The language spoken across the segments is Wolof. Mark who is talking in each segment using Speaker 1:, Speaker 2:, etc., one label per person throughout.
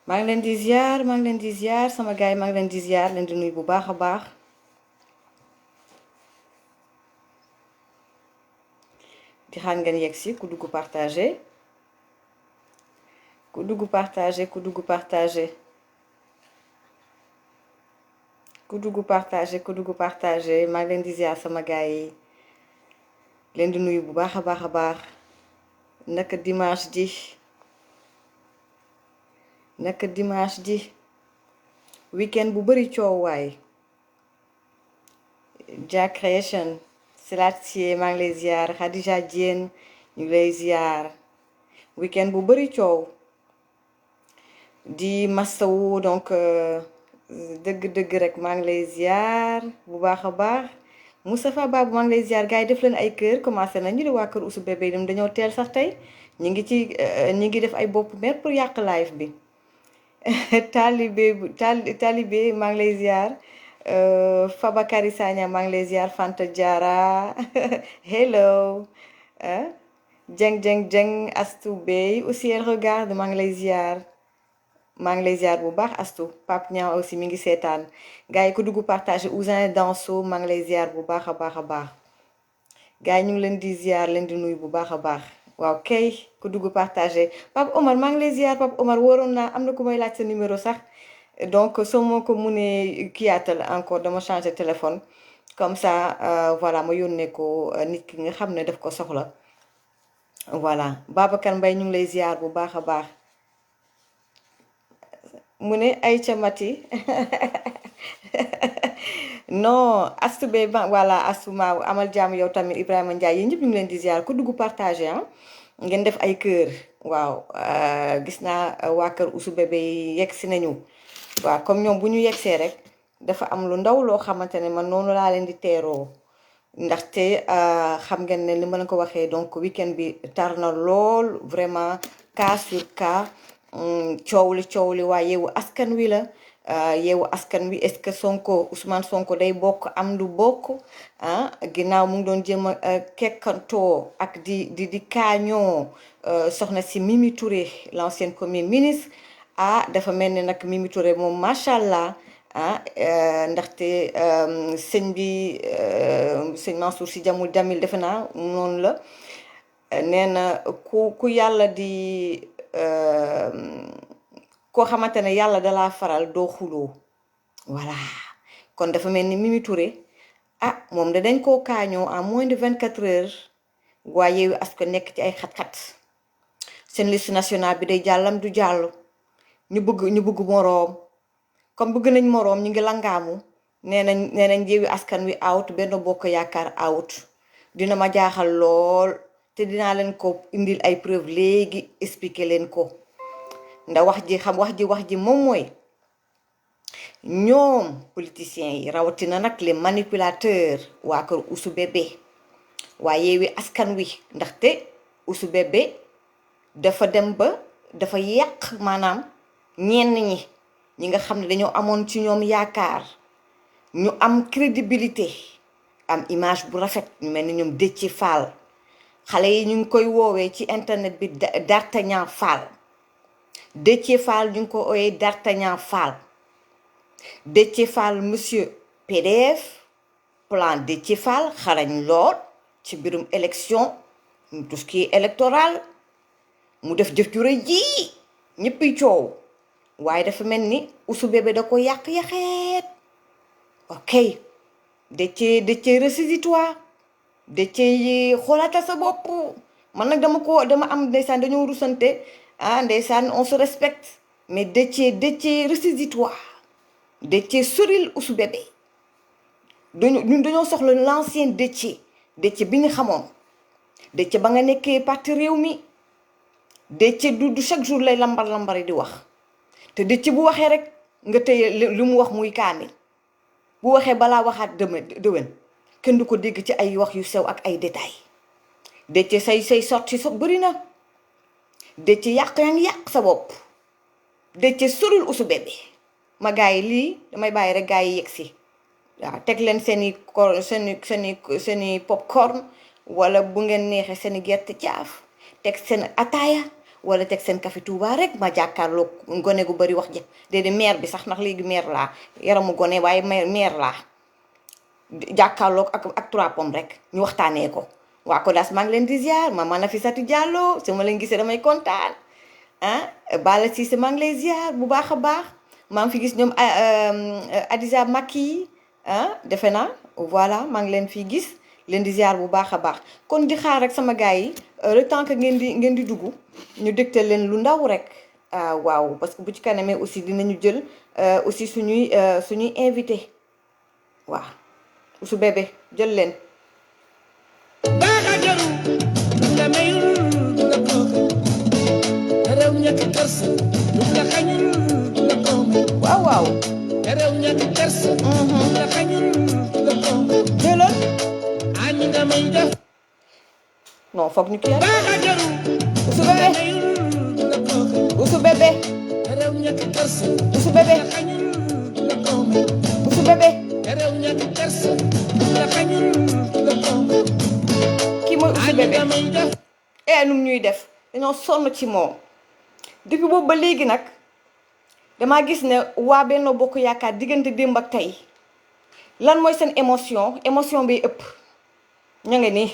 Speaker 1: maa ngi leen di ziar sama gars yi maa ngi leen di ziar leen di nuyu bu baax a baax di xaar ngeen yegg si ku dugg partagé ku dugg partagé ku dugg partagé ku dugg partagé ku dugg partagé maa ngi leen di ziar sama gars yi leen di nuyu bu baax a baax a baax naka dimanche ji naka dimanche ji weekend bu bari coow waay Jack Creation Selatier maa ngi lay ziar Khadija Diène ñu ngi lay ziar weekend bu bari coow di mastawu donc dëgg-dëgg rek maa ngi lay ziar bu baax a baax Moustapha Babou maa ngi lay ziar gars yi def leen ay kër commencé nañu di waa kër Ousou Bébé dem dañoo teel sax tey ñi ngi ci ñi ngi def ay bopp mer pour yàq live bi talibé maa ngi lay ziar Fabakary Sagna maa ngi lay ziar Fanta Diarra hello Jeng Jeng Jeng Astou Bey aussi elle regarde maa ngi lay ziar maa ngi lay ziar bu baax Astou Pape Niang aussi mi ngi seetaan gars yi ku dugg partage Ousin Danso maa ngi lay ziar bu baax a baax a baax gars yi ñu ngi leen di ziar leen di nuyu bu baax a baax waaw kay ku dugg partagé Pape Omar maa ngi lay ziar Pape Omar waroon naa am na ku may laaj sa numéro sax donc soo ma ko munee kiyaatal encore dama changé téléphone comme ça voilà ma yónnee ko nit ki nga xam ne daf ko soxla voilà Babacar Mbaye ñu ngi lay ziar bu baax a baax mu ne ay ca mati non astu be ba voilà astu ma amal jàmm yow tamit Ibrahima Ndiaye yéen ñëpp ñu ngi leen di ziar ku dugg partagé ah ngeen def ay kër waaw gis naa waa kër Ousou Bébé yegg si nañu waaw comme ñoom bu ñu yeggsee rek dafa am lu ndaw loo xamante ne man noonu laa leen di teeroo ndaxte xam ngeen ne li ma leen ko waxee donc weekend bi tar na lool vraiment cas sur cas coow li waa yeewu askan wi la yeewu askan wi est-ce que Sonko Ousmane Sonko day bokk am du bokk ginnaaw mu ngi doon jéem a kekkantoo ak di kaañoo soxna si Mimi Touré l'ancienne premier ministre dafa mel ni nag Mimi Touré moom macha allah ndaxte sëñ bi sëñ Mansour Sy Djamil defe naa noonu la nee na ku yàlla di koo xamante ne yàlla dalaa faral doo xuloo voilà kon dafa mel ni Mimi Touré moom da dañ koo kaañoo en moins de 24 heures waaye Yewwi Askan nekk ci ay xat-xat seen liste nationale bi day jàllam du jàll ñu bëgg moroom comme bëgg nañ moroom ñu ngi langaamu nee nañ Yewwi Askan wi out Benno Bokk Yaakaar out dina ma jaaxal lool te dinaa leen ko indil ay preuve léegi expliquer leen ko ndax wax ji moom mooy ñoom politiciens yi rawatina nag les manipulateurs waa kër Ousou Bébé waa Yewwi Askan wi ndaxte Ousou Bébé dafa dem ba dafa yàq maanaam ñenn ñi nga xam ne dañoo amoon ci ñoom yaakaar ñu am crédibilité am image bu rafet ñu mel ni ñoom Déthié Fall xale yi ñu ngi koy woowee ci internet bi D'Artagnan Fall Déthié Fall ñu ngi ko woowee D'Artagnan Fall Déthié Fall monsieur PDF plan Déthié Fall xarañ lool ci mbirum élection tout ce qui est électoral mu def jëf ju rëy ji ñëppi coow waaye dafa mel ni Ousou Bébé da ko yàq yaxeet ok Déthié ressaisis-toi Déthié yi xoolaatal sa bopp man nag dama am ndeysaan dañoo rusante ndeysaan on se respecte mais Déthié ressaisis-toi Déthié soril Ousou Bébé ñun dañoo soxla l'ancien Déthié bi ñu xamoon Déthié ba nga nekkee parti réew mi Déthié du chaque jour lay lambar di wax te Déthié bu waxee rek nga tëye li mu wax muy kaamil bu waxee balaa waxaat déwén kenn du ko dégg ci ay wax yu sew ak ay détails Déthié say sorti so bëri na Déthié yaa ngi yàq sa bopp Déthié sorul Ousou Bébé ma gars yi lii damay bàyyi rek gars yi yegg si waaw teg leen seeni popcorn wala bu ngeen neexee seeni gerte caaf teg seen ataaya wala teg seen café Touba rek ma jàkkaarloo gone gu bari wax ji déedéet maire bi sax ndax léegi maire laa yaramu gone waaye maire laa jàkkaarloo ak 3 pommes rek ñu waxtaanee ko. waa Kodas maa ngi leen di ziar Mama Nafissatou Diallo su ma leen gisee damay kontaan ah Bala Cissé maa ngi lay ziar bu baax a baax maa ngi fi gis ñoom Adisa Maki ah defe naa voilà maa ngi leen fii gis leen di ziar bu baax a baax kon di xaar rek sama gars yi le temps que ngeen di dugg ñu dégtal leen lu ndaw rek waaw parce que bu ci kanamee aussi dinañu jël aussi suñuy invité waaw Ousou Bébé jël leen. waaw waaw. jëlal. non foog ñu kii Ousou Bébé. Ousou Bébé. Ousou Bébé. Ousou Bébé. kii mooy Ousou Bébé. num ñuy def dañoo sonn ci moom depuis boobu ba léegi nag damaa gis ne waa Benno Bokk Yaakaar diggante démb ak tey lan mooy seen émotion bi ëpp ña ngi nii.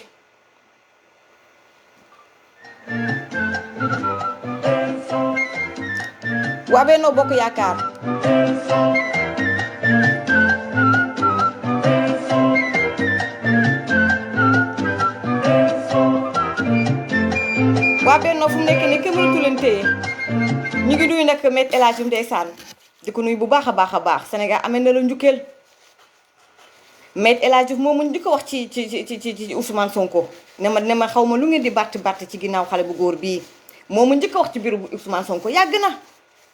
Speaker 1: waa Benno Bokk Yaakaar waa Benno fu mu nekk nii kenn mënatu leen téye ñu ngi nuyu nag Me El Hadji ndeysaan di ko nuyu bu baax a baax Sénégal amee na la njukkeel Me El Hadji moom mu di ko wax ci Ousmane Sonko ne ma xaw ma lu ngeen di bàtt ci ginnaaw xale bu góor bii moom mu njëkk a wax ci biiru Ousmane Sonko yàgg na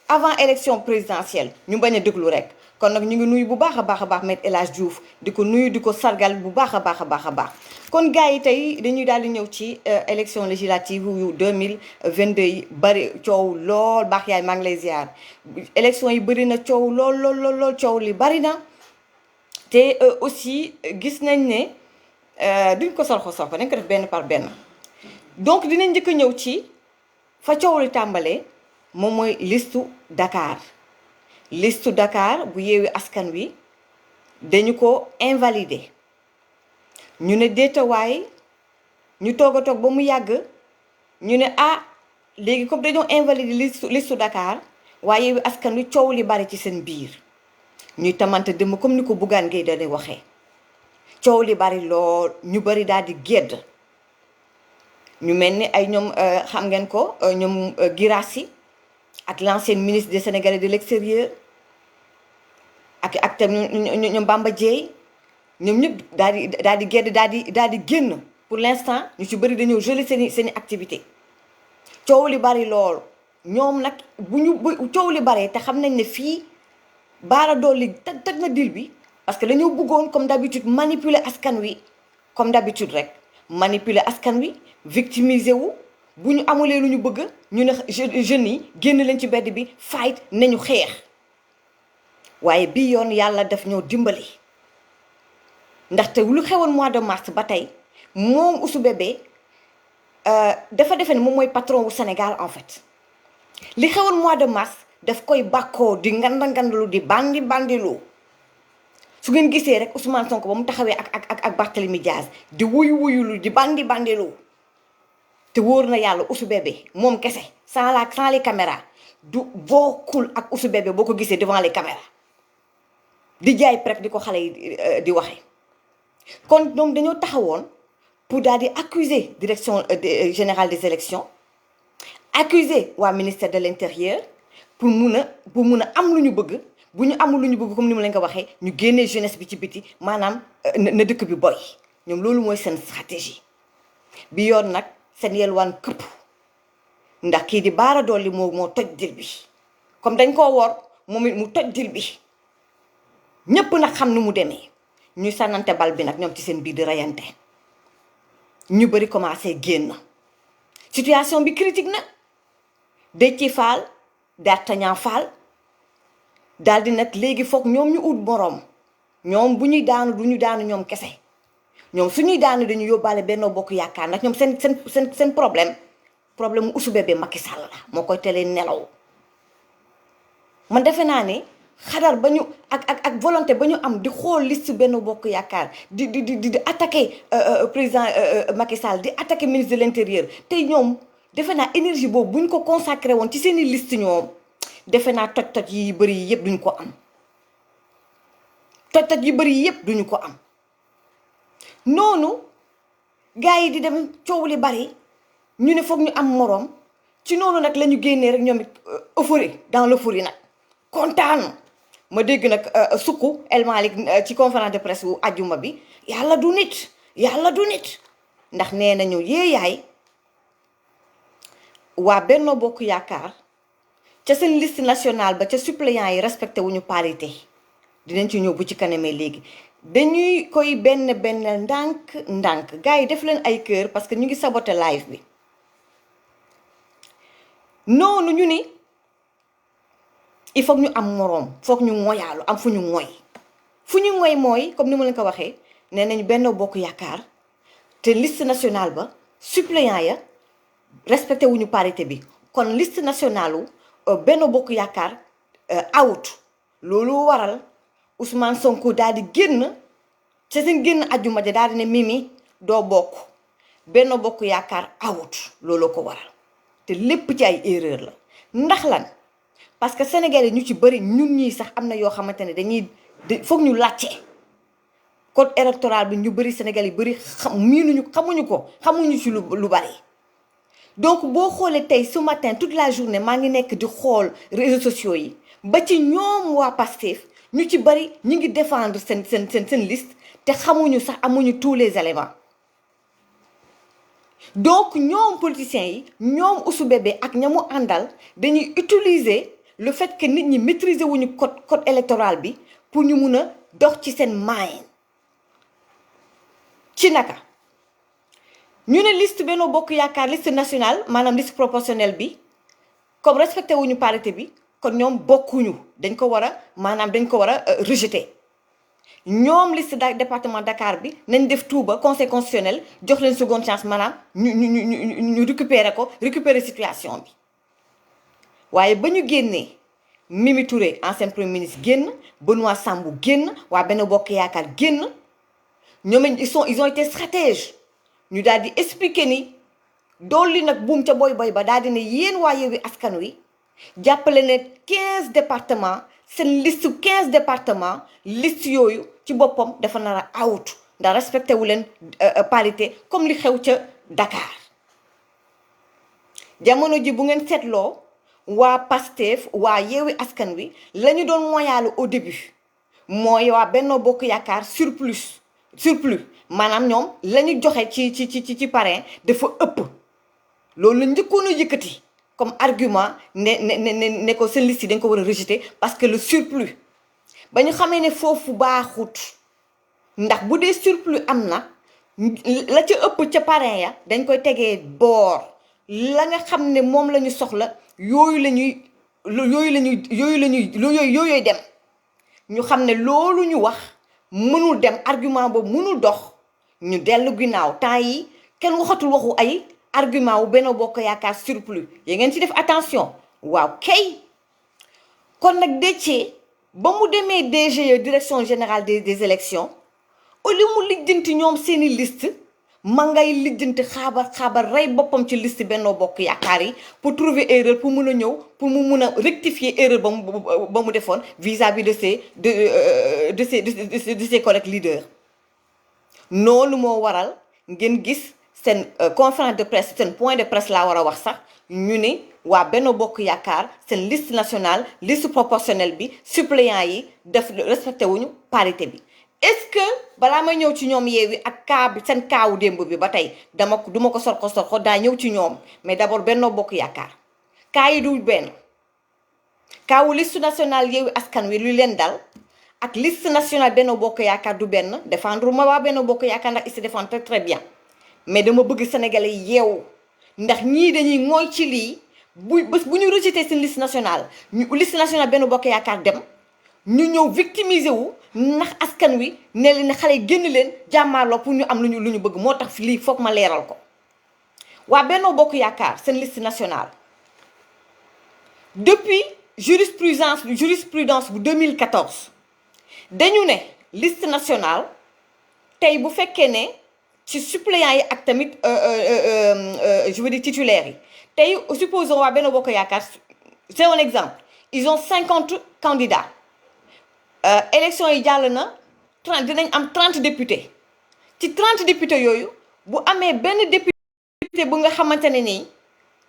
Speaker 1: avant élection présidentielle ñu bañ a déglu rek kon nag ñu ngi nuyu bu baax a baax Me El Hadji Diouf di ko nuyu di ko sargal bu baax a baax kon gars yi tey dañuy daal di ñëw ci élection législative yu 2022 yi bari coow lool baax yaay maa ngi lay ziar élection yi bëri na coow lool coow li bari na te aussi gis nañ ne duñ ko sorxo dañ ko def benn par benn donc dinañ njëkk a ñëw ci fa coow li tàmbalee moom mooy listu Dakar bu Yewwi Askan Wi dañu ko invalider ñu ne déetawaay ñu toog a toog ba mu yàgg ñu ne léegi comme dañoo invalider listu Dakar waaye Yewwi Askan Wi coow li bari ci seen biir ñuy tamante dem comme ni ko Bougane Gueye Dany waxee coow li bari lool ñu bari daal di gedd ñu mel ni ay ñoom xam ngeen ko ñoom Guirassy ak l'ancien ministre des Sénégalais de l'extérieur ak tam ñoom Bamba Dièye ñoom ñëpp daal di gedd daal di génn pour l'instant ñu ci bëri dañoo gelé seeni activité coow li bari lool ñoom nag bu coow li baree te xam nañ ne fii Bara Dolly teg na deal bi parce que dañoo bëggoon comme d'habitude manipuler askan wi comme d'habitude rek manipuler askan wi victimiser wu bu ñu amulee lu ñu bëgg ñu ne jeunes yi génn leen ci bedd bi fight nañu xeex waaye bii yoon yàlla daf ñoo dimbali ndaxte lu xewoon mois de mars ba tey moom Ousou Bébé dafa defe ne moom mooy patron wu Sénégal en fait li xewoon mois de mars daf koy bàkkoo di ngandalu di bandilu su ngeen gisee rek Ousmane Sonko ba mu taxawee ak Barthélémy Diaz di wuyulu di bandilu te wóor na yàlla Ousou Bébé moom kese sans les caméras du bokkul ak Ousou Bébé boo ko gisee devant les caméras di jaay prek di ko xale yi di waxee kon ñoom dañoo taxawoon pour daal di accuser direction générale des élections accuser waa ministère de l'intérieur pour mun a am lu ñu bëgg bu ñu amul lu ñu bëgg comme ni mu leen ko waxee ñu génnee jeunesse bi ci biti maanaam na dëkk bi boy ñoom loolu mooy seen stratégie bi yoon nag seen yelwaan këpp ndax kii di Bara Dolly moo toj dil bi comme dañ koo wor moom it mu toj dil bi ñépp nag xam ni mu demee ñuy sànnante bal bi nag ñoom ci seen biir di rayante ñu bëri commencé génn situation bi critique na Déthié Fall D'Artagnan Fall daal di nag léegi foog ñoom ñu ut boroom ñoom bu ñuy daanu du ñu daanu ñoom kese ñoom suñuy daanu dañu yóbbaale Benno Bokk Yaakaar nag ñoom seen problème problème mu Ousou Bébé Macky Sall la moo koy telee nelaw. man defe naa ne xadar ba ñu ak volonté ba ñu am di xool liste Benno Bokk Yaakaar di attaquer président Macky Sall di attaquer ministre de l'intérieur tey ñoom defe naa énergie boobu bu ñu ko consacré woon ci seeni liste ñoom defe naa toj-toj yi bëri yi yëpp duñ ko am. toj-toj yu bëri yëpp duñu ko am noonu gars yi di dem coow li bari ñu ne foog ñu am moroom ci noonu nag la ñu génnee rek ñoom it euphorie dans l'euphorie nag kontaan ma dégg nag sukku El Malick ci conférence de presse bu ajjuma bi yàlla du nit ndax nee nañu yee yaay waa Benno Bokk Yaakaar ca seen liste nationale ba ca suppléants yi respecté wuñu parité dinañ ci ñëw bu ci kanamee léegi dañuy koy benn ndànk gars yi def leen ay kër parce que ñu ngi saboté live bi noonu ñu ni il faut ñu am moroom foog ñu ngoyaalu am fu ñu ngoy mooy comme ni ma leen ko waxee nee nañu Benno Bokk Yaakaar te liste nationale ba suppléant ya respecté wuñu parité bi kon liste nationale u Benno Bokk Yaakaar out loolu waral Ousmane Sonko daal di génn ca seen génn ajjuma ja daal di ne Mimi doo bokk Benno Bokk Yaakaar out looloo ko waral te lépp ci ay erreur la ndax lan parce que sénégalais ñu ci bëri ñun ñii sax am na yoo xamante ne dañuy foog ñu laajte code électoral bi ñu bëri sénégalais yi bëri xamuñu ci lu bari donc boo xoolee tey ce matin toute la journée maa ngi nekk di xool réseaux sociaux yi ba ci ñoom waa Pastef ñu ci bari ñu ngi défendre seen liste te xamuñu sax amuñu tous les éléments donc ñoom politiciens yi ñoom Ousou Bébé ak ñamu àndal dañuy utiliser le fait que nit ñi maîtriser wuñu code électoral bi pour ñu mun a dox ci seen moyen ci naka ñu ne liste Benno Bokk Yaakaar liste nationale maanaam liste proportionnelle bi comme respecté wuñu parité bi kon ñoom bokkuñu dañ ko war a rejeter ñoom liste département Dakar bi nañ def tout ba conseil constitutionnel jox leen seconde chance maanaam ñu récupérer situation bi waaye ba ñu génnee Mimi Touré ancien premier ministre génn Benoît Sambou génn waa Benno Bokk Yaakaar génn ñoom ils ont été stratèges ñu daal di expliquer ni dolli nag buum ca boy ba daal di ne yéen waa Yewwi Askan Wi jàppale ne 15 départements seen liste 15 départements liste yooyu ci boppam dafa nar a out ndax respecté wu leen parité comme li xew ca Dakar jamono ji bu ngeen seetloo waa Pastef waa Yewwi Askan Wi la ñu doon moyaalu au début mooy waa Benno Bokk Yaakaar surplus maanaam ñoom la ñu joxe ci parrain dafa ëpp loolu la njëkkoon a yëkkati comme argument ne ko seen liste yi dañ ko war a rejeter parce que le surplus ba ñu xamee ne foofu baaxut ndax bu dee surplus am na la ca ëpp ca parrain ya dañ koy tegee boor la nga xam ne moom la ñu soxla yooyu dem ñu xam ne loolu ñu wax mënul dem argument boobu mënul dox ñu dellu ginnaaw temps yi kenn waxatul waxu ay argument wu Benno Bokk Yaakaar surplus ya ngeen ci def attention waaw kay kon nag Déthié ba mu demee DGE direction générale des élections au lieu mu lijjanti ñoom seeni liste ma ngay lijjanti xaabar rey boppam ci liste Benno Bokk Yaakaar yi pour trouver erreur pour mun a ñëw pour mu mun a rectifier erreur ba mu defoon vis-à-vis de ses collègues leaders noonu moo waral ngeen gis seen conférence de presse seen point de presse laa war a wax sax ñu ni waa Benno Bokk Yaakaar seen liste nationale liste proportionnelle bi suppléants yi def respecté wuñu parité bi est-ce que balaa may ñëw ci ñoom Yewwi ak kaa bi seen kaawu démb bi ba tey duma ko sorko daa ñëw ci ñoom mais d'abord Benno Bokk Yaakaar kaa yi du benn kaawu liste nationale Yewwi Askan Wi lu leen dal ak liste nationale Benno Bokk Yaakaar du benn défendre ma waa Benno Bokk Yaakaar ndax il se défend très très bien mais dama bëgg sénégalais yeewu ndax ñii dañuy mooy ci lii bu ñu rejeté seen liste nationale liste nationale Benno Bokk Yaakaar dem ñu ñëw victimiser wu ndax askan wi ne xale yi génn leen jàmmaarloo pour ñu am lu ñu bëgg moo tax lii foog ma leeral ko waa Benno Bokk Yaakaar seen liste nationale depuis jurisprudence bu 2014 dañu ne liste nationale tey bu fekkee ne ci suppléants yi ak tamit je veux dire titulaires yi tey supposons waa Benno Bokk Yaakaar c'est un exemple ils ont 50 candidats élection yi jàll na 30 dinañ am 30 députés ci 30 députés yooyu bu amee benn député bu nga xamante ne nii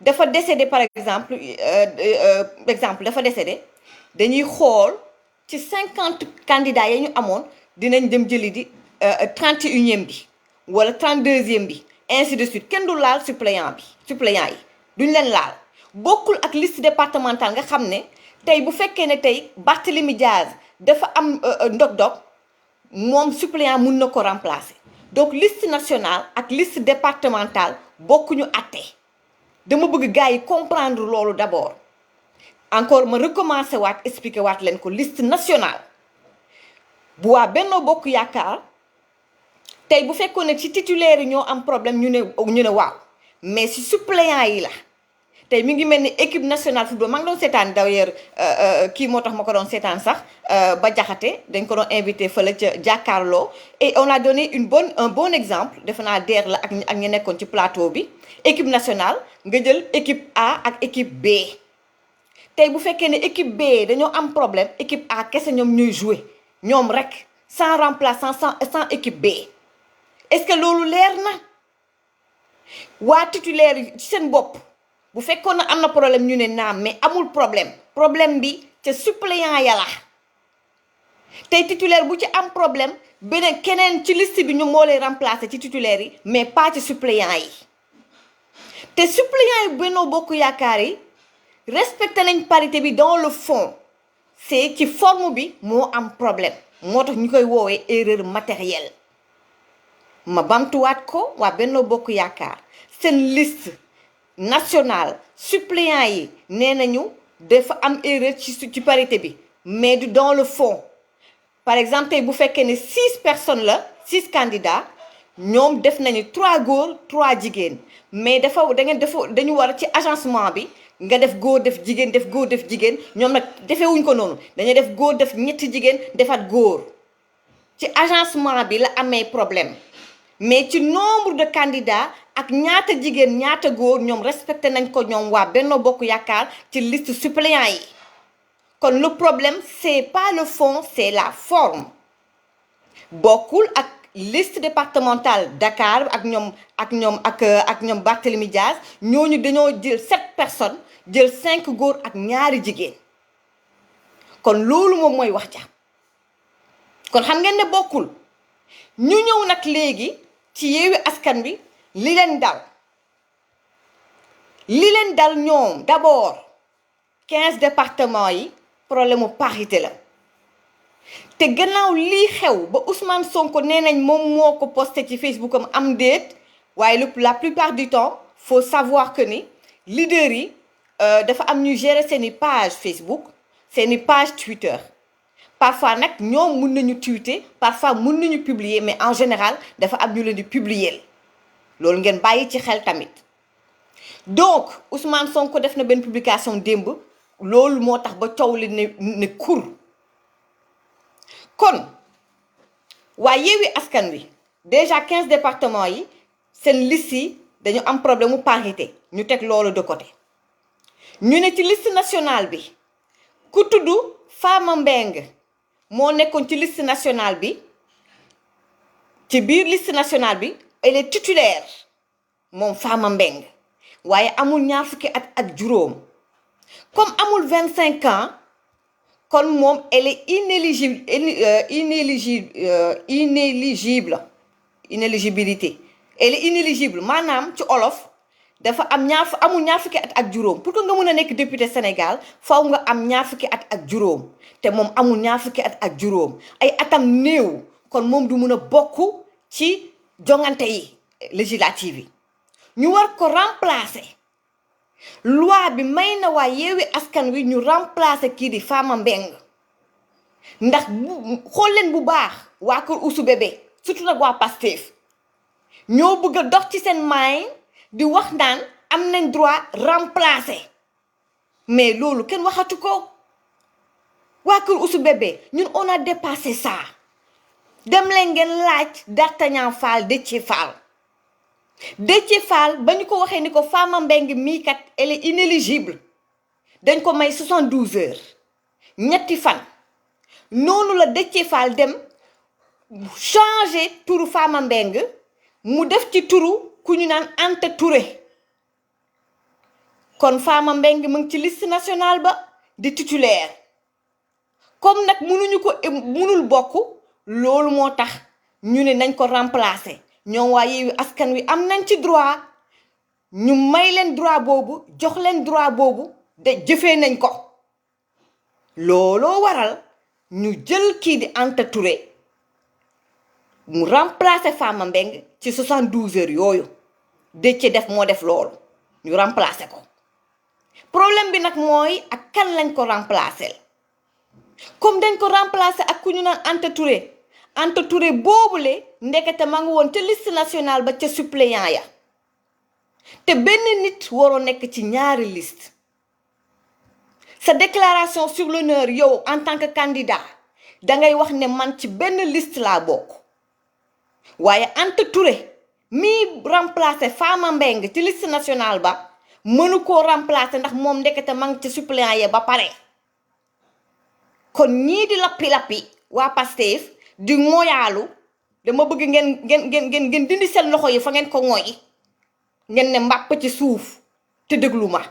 Speaker 1: dafa décédé par exemple dafa décédé dañuy xool ci 50 candidats ya ñu amoon dinañ dem jëli di 31e bi wala 32e bi ainsi de suite kenn du laal suppléant yi duñ leen laal bokkul ak liste départementale nga xam ne tey bu fekkee ne tey Barthélémy Diaz dafa am ndog-ndog moom suppléant mun na ko remplacer donc liste nationale ak liste départementale bokkuñu àtte dama bëgg gars yi comprendre loolu d'abord encore ma recommencer waat expliquer waat leen ko liste nationale bu waa Benno Bokk Yaakaar tey bu fekkoon ne ci titulaire yi ñoo am problème ñu ne waaw mais ci suppléant yi la tey mi ngi mel ni équipe nationale football maa ngi doon seetaan d'ailleurs kii moo tax ma ko doon seetaan sax ba jaxate dañ ko doon invité fële ca jàkkaarloo et on a donné un bon exemple defe naa DER la ak ñu nekkoon ci plateau bi équipe nationale nga jël équipe A ak équipe B tey bu fekkee ne équipe B dañoo am problème équipe A kese ñoom ñuy jouer ñoom rek sans remplaçant sans équipe B est-ce que loolu leer na waa titulaire yi ci seen bopp bu fekkoon na am na problème ñu ne naam mais amul problème bi ca suppléant ya la tey titulaire bu ci am problème beneen keneen ci liste bi ñu moo lay remplacer ci titulaire yi mais pas ci suppléant yi te suppléant yi Benno Bokk Yaakaar yi respecté nañ parité bi dans le fond c'est ci forme bi moo am problème moo tax ñu koy woowee erreur matérielle ma bamtuwaat ko waa Benno Bokk Yaakaar seen liste nationale suppléants yi nee nañu dafa am erreur ci parité bi mais du dans le fond par exemple tey bu fekkee ne 6 personnes la 6 candidats ñoom def nañu 3 góor 3 jigéen mais dañu war ci agencement bi nga def góor def jigéen def góor def jigéen ñoom nag defewuñ ko noonu dañuy def góor def ñetti jigéen defaat góor ci agencement bi la amee problème mais ci nombre de candidats ak ñaata jigéen ñaata góor ñoom respecté nañ ko ñoom waa Benno Bokk Yaakaar ci liste suppléants yi kon le problème c'est pas le fond c'est la forme bokkul ak liste départementale Dakar ak ñoom Barthélémy Diaz ñooñu dañoo jël 7 personnes jël 5 góor ak ñaari jigéen kon loolu moom mooy wax ja kon xam ngeen ne bokkul ñu ñëw nag léegi ci Yewwi Askan Wi li leen dal ñoom d'abord 15 départements yi problème mu parité la te gannaaw lii xew ba Ousmane Sonko nee nañ moom moo ko posté ci Facebook am déet waaye la plupart du temps faut savoir que ni leaders yi dafa am ñuy gérer seeni page Facebook seeni page Twitter parfois nag ñoom mun nañu tweeter parfois mun nañu publier mais en général dafa am ñu leen di publier loolu ngeen bàyyi ci xel tamit donc Ousmane Sonko def na benn publication démb loolu moo tax ba coow li ne kur kon waa Yewwi Askan Wi déjà 15 départements yi seen liste yi dañu am problème mu parité ñu teg loolu de côté ñu ne ci liste nationale bi ku tudd Fama Mbeng moo nekkoon ci liste nationale bi ci biir liste nationale bi elle est titulaire moom Fama Mbeng waaye amul ñaar fukki at ak juróom comme amul 25 ans kon moom elle est inéligibilité elle est inéligible maanaam ci olof dafa amul ñaar fukki at ak juróom pour que nga mën a nekk député Sénégal faw nga am ñaar fukki at ak juróom te moom amul ñaar fukki at ak juróom ay atam néew kon moom du mën a bokk ci jongante yi législative yi ñu war ko remplacer loi bi may na waa Yewwi Askan Wi ñu remplacer kii di Fama Mbeng ndax xool leen bu baax waa kër Ousou Bébé surtout nag waa Pastef ñoo bëgg a dox ci seen maay di wax naan am nañ droit remplacer mais loolu kenn waxatu ko waa kër Ousou Bébé ñun on a dépassé ça dem leen ngeen laaj D'Artagnan Fall Déthié Fall ba ñu ko waxee ni ko Fama Mbengue mii kat elle est inéligible dañ ko may 72 heures ñetti fan noonu la Déthié Fall dem changer turu Fama Mbengue mu def ci turu ku ñu naan Anta Touré kon Fama Mbengue mu ngi ci liste nationale ba di titulaire comme nag mënul bokk loolu moo tax ñu ne nañ ko remplacer ñoom waa Yewwi Askan Wi am nañ ci droit ñu may leen droit boobu jox leen droit boobu de jëfee nañ ko looloo waral ñu jël kii di Anta Touré mu remplacer Fama Mbengue ci 72 heures yooyu Déthié moo def loolu ñu remplacer ko problème bi nag mooy ak kan lañ ko remplacer comme dañ ko remplacer ak ku ñu naan Anta Touré boobule ndekete ma ngi woon ca liste nationale ba ca suppléant ya te benn nit waroo nekk ci ñaari liste sa déclaration sur l'honneur yow en tant que candidat dangay wax ne man ci benn liste laa bokk waaye Anta Touré mii remplacer Fama Mbengue ci liste nationale ba mënu koo remplacer ndax moom ndekete ma ngi ci suppléant ya ba pare kon ñii di lappi waa Pastef di ngoyaalu dama bëgg ngeen dindi seen loxo yi fa ngeen ko ngoy ngeen ne mbàpp ci suuf te déglu ma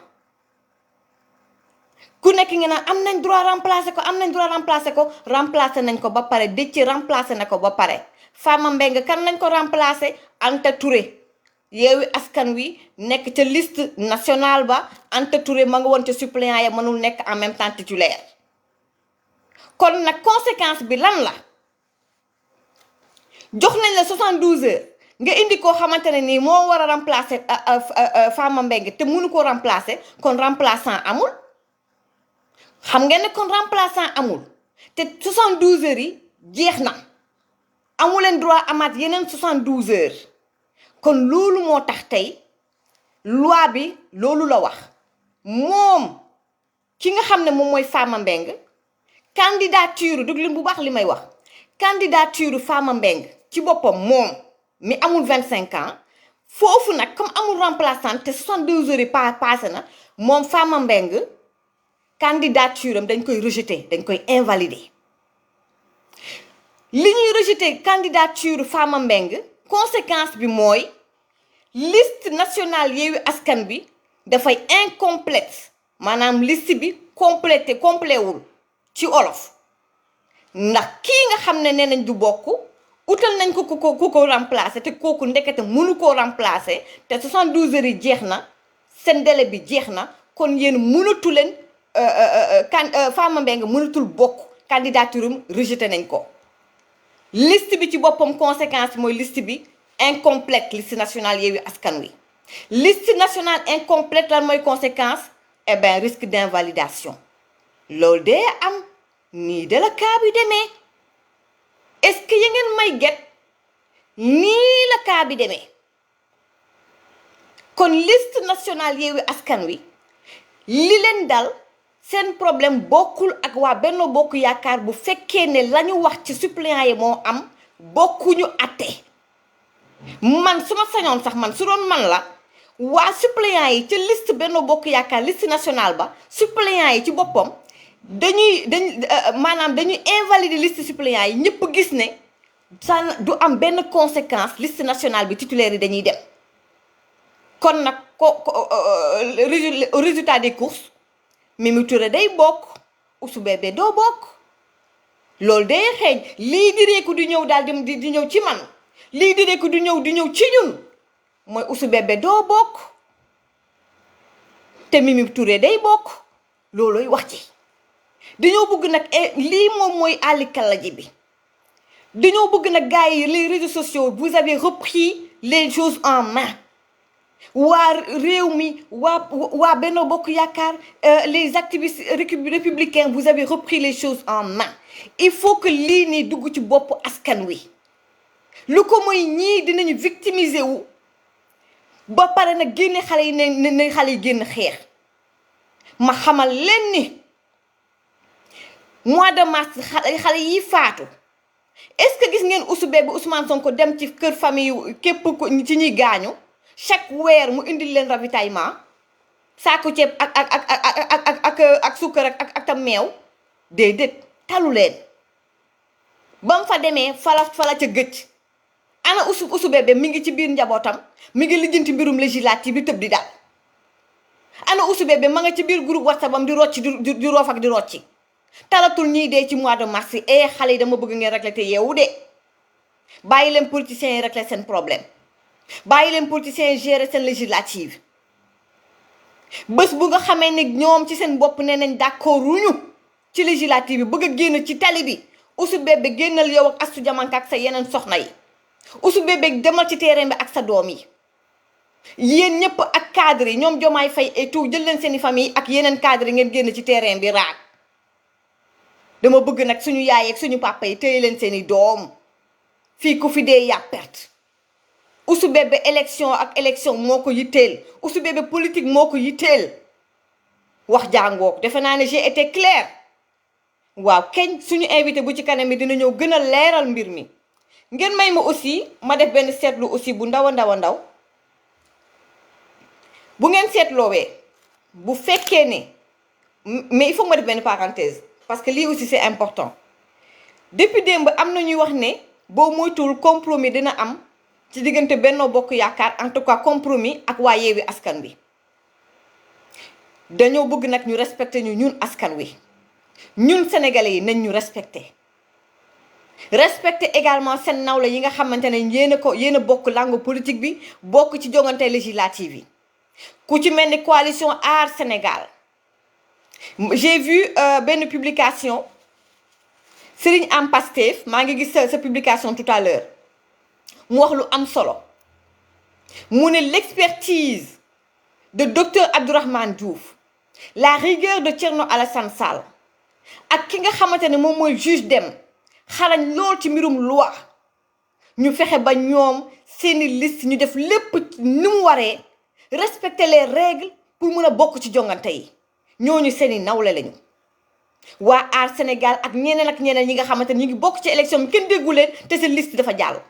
Speaker 1: ku nekk ngeen naan am nañ droit remplacer ko remplacer nañ ko ba pare Déthié remplacer na ko ba pare Fama Mbengue kan lañ ko remplacer Anta Touré Yewwi Askan Wi nekk ca liste nationale ba Anta Touré ma nga woon ca suppléant ya mënul nekk en même temps titulaire kon nag conséquence bi lan la jox nañ la 72 heures nga indi koo xamante ne nii moo war a remplacer Fama Mbengue te mënu koo remplacer kon remplaçant amul xam ngeen ne kon remplaçant amul te 72 heures yi jeex na amu leen droit amaat yeneen 72 heures kon loolu moo tax tey loi bi loolu la wax moom ki nga xam ne moom mooy Fama Mbengue candidature déglu leen bu baax li may wax candidature Fama Mbengue ci boppam moom mi amul 25 ans foofu nag comme amul remplaçant te 72 heures yi passé na moom Fama Mbengue candidature am dañ koy rejeter dañ koy invalider li ñuy rejeter candidature Fama Mbengue conséquence bi mooy liste nationale Yewwi Askan Wi dafay incomplète maanaam liste bi complet wul ci olof ndax kii nga xam ne nee nañ du bokk utal nañ ko ku ko remplacer te kooku ndekete mënu koo remplacer te 72 heures yi jeex na seen délai bi jeex na kon yéen mënatu leen Fama Mbengue mënatul bokk candidature am rejeté nañ ko liste bi ci boppam conséquence mooy liste bi incomplète liste nationale Yewwi Askan Wi liste nationale incomplète lan mooy conséquence eh bien risque d'invalidation loolu dee am nii de la cas bi demee est-ce que ya ngeen may get nii la cas bi demee kon liste nationale Yewwi Askan Wi li leen dal seen problème bokkul ak waa Benno Bokk Yaakaar bu fekkee ne la ñu wax ci suppléant yi moo am bokkuñu atte man su ma sañoon sax man su doon man la waa suppléant yi ci liste Benno Bokk Yaakaar liste nationale ba suppléant yi ci boppam dañuy invalider liste suppléant yi ñëpp gis ne ça du am benn conséquence liste nationale bi titulaire yi dañuy dem kon nag résultat des courses Mimi Touré day bokk Ousou Bébé doo bokk loolu day xeeñ lii di reeku di ñëw daal di ñëw ci man lii di reeku di ñëw ci ñun mooy Ousou Bébé doo bokk te Mimi Touré day bokk looloy wax ci dañoo bëgg nag lii moom mooy àllikalla ji bi dañoo bëgg nag gars yi les réseaux sociaux vous avez repris les choses en main waa réew mi waa Benno Bokk Yaakaar les activistes républicains vous avez repris les choses en main il faut que lii nii dugg ci bopp askan wi lu ko mooy ñii dinañu victimiser wu ba pare nag génne xale yi ne xale yi génn xeex. ma xamal leen ni mois de mars xale yi faatu est-ce que gis ngeen Ousubé bi Ousmane Sonko dem ci kër famille yu képp ko ci ñuy gaañu chaque weer mu indil leen ravitaillement saako ceeb ak sukkar ak tam meew déedéet talu leen. ba mu fa demee fala ca gëcc ana Ousubé bi mi ngi ci biir njabootam mi ngi lijjanti mbirum législative bi tëb di daal. ana Ousubé bi ma nga ci biir groupe WhatsApp am di rocci di roof ak di rocci talatul ñiy dee ci mois de mars xale yi dama bëgg ngeen régler te yeewu de bàyyi leen politiciens yi régler seen problème bàyyi leen politiciens yi gérer seen législative bés bu nga xamee ni ñoom ci seen bopp nee nañ d'accord ruñu ci législative bi bëgg a génn ci tali bi Ousubé bi génnal yow ak Astou Diamanka ak sa yeneen soxna yi Ousubé bi demal ci terrain bi ak sa doom yi yéen ñëpp ak cadre yi ñoom Diomaye Faye et tout jël leen seeni famille ak yeneen cadre yi ngeen génn ci terrain bi raak dama bëgg nag suñu yaay ak suñu papa yi téye leen seeni doom fii ku fi dee yaa perte Ousubé bi élection ak élection moo ko yitteel Ousubé bi politique moo ko yitteel wax jàngook defe naa ne j'ai été clair waaw keñ suñu invité bu ci kanam mi dina ñëw gën a leeral mbir mi ngeen may ma aussi ma def benn seetlu aussi bu ndaw a ndaw bu ngeen seetloowee bu fekkee ne mais il faut ma def benn parenthèse parce que lii aussi c'est important depuis démb am na ñuy wax ne boo moytuwul compromis dina am ci diggante Benno Bokk Yaakaar en tout cas compromis ak waa Yewwi Askan Wi dañoo bëgg nag ñu respecté ñu ñun askan wi ñun sénégalais yi nañ ñu respecté également seen nawle yi nga xamante ne yéen a bokk langue politique bi bokk ci jongante législative yi ku ci mel ni coalition Aar Sénégal j'ai vu benn publication Serigne Am Pastef maa ngi gis sa publication tout à l'heure mu wax lu am solo mu ne l'expertise de docteur Abdourahmane Diouf la rigueur de Thierno Alassane Sall ak ki nga xamante ne moom mooy juge Dème xarañ lool ci mbirum loi ñu fexe ba ñoom seeni liste ñu def lépp ni mu waree respecter les règles pour mun a bokk ci jongante yi ñooñu seeni nawle lañu waa Aar Sénégal ak ñeneen ñi nga xamante ne ñu ngi bokk ci élection bi kenn déggu leen te seen liste dafa jàll.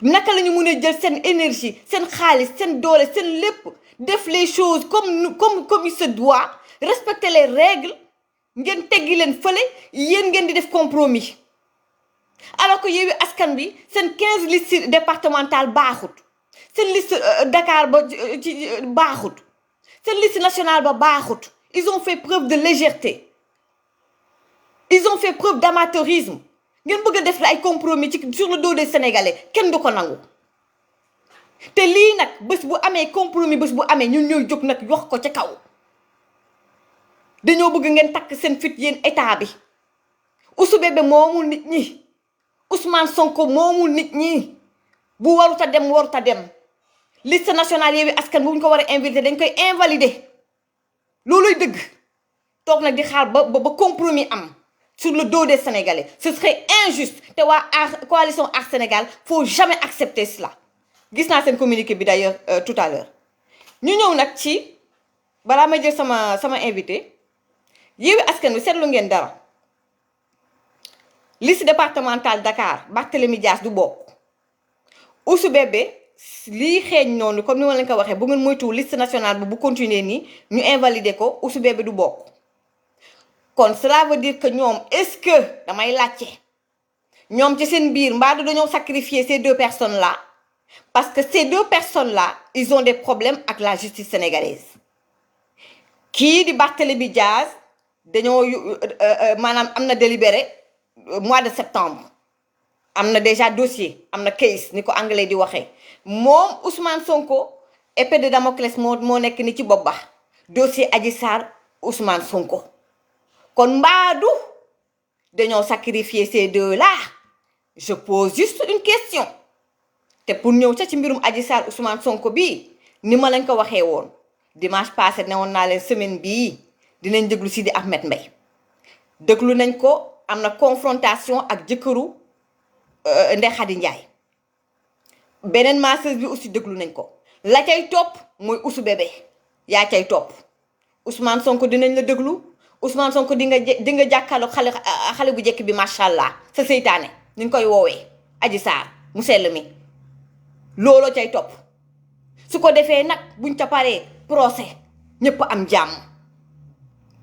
Speaker 1: naka la ñu mun a jël seen énergie seen xaalis seen doole seen lépp def les choses comme il se doit respecter les règles ngeen teggi leen fële yéen ngeen di def compromis alors que Yewwi Askan Wi seen 15 listes départementales baaxut seen liste Dakar ba ci baaxut seen liste nationale ba baaxut ils ont fait preuve de légèreté ils ont fait preuve d'amateurisme ngeen bëgg a def la ay compromis ci sur le dos des Sénégalais kenn du ko nangu te lii nag bés bu amee compromis bés bu amee ñun ñooy jóg nag wax ko ca kaw dañoo bëgg ngeen takk seen fit yéen état bi Ousubé bi moomul nit ñi Ousmane Sonko moomul nit ñi bu waruta dem liste nationale Yewwi Askan bu ñu ko war a invalider dañ koy invalider looluy dëgg toog nag di xaar ba compromis am sur le dos des Sénégalais ce serait injuste te waa coalition Aar Sénégal faut jamais accepter cela gis naa seen communiqué bi d'ailleurs tout à l'heure ñu ñëw nag ci balaa may jël sama invité Yewwi Askan Wi seetlu ngeen dara liste départementale Dakar Barthélémy Dias du bokk Ousubé bi lii xeeñ noonu comme ni ma leen ko waxee bu ngeen moytuwul liste nationale bu continuer nii ñu invalider ko Ousubé bi du bokk kon cela veut dire que ñoom est-ce que damay laajte ñoom ci seen biir mbaa dañoo sacrifier ces deux personnes là parce que ces deux personnes là ils ont des problèmes ak la justice sénégalaise kii di Barthélémy Dias dañoo maanaam am na délibéré mois de septembre am na déjà dossier am na case ni ko anglais di waxee moom Ousmane Sonko épée de Damoclès moo nekk ni ci bopp ba dossier Adji Sarr Ousmane Sonko kon mbaadu dañoo sacrifier ces deux là je pose juste une question te pour ñëw ca ci mbirum Adji Sarr Ousmane Sonko bii ni ma lañ ko waxee woon dimanche passé ne woon naa leen semaine bii dinañ déglu Sidi Ahmed Mbaye déglu nañ ko am na confrontation ak jëkkëru Ndeye Khady Ndiaye beneen masseuse bi aussi déglu nañ ko la cay topp mooy Ousou Bébé yaa cay topp Ousmane Sonko dinañ la déglu Ousmane Sonko di nga jàkkaarloo xale bu njëkk bi macha allah sa seytaane ni nga koy woowee Adji Sarr mu sell mi looloo cay topp su ko defee nag buñ ca paree procès ñëpp am jàmm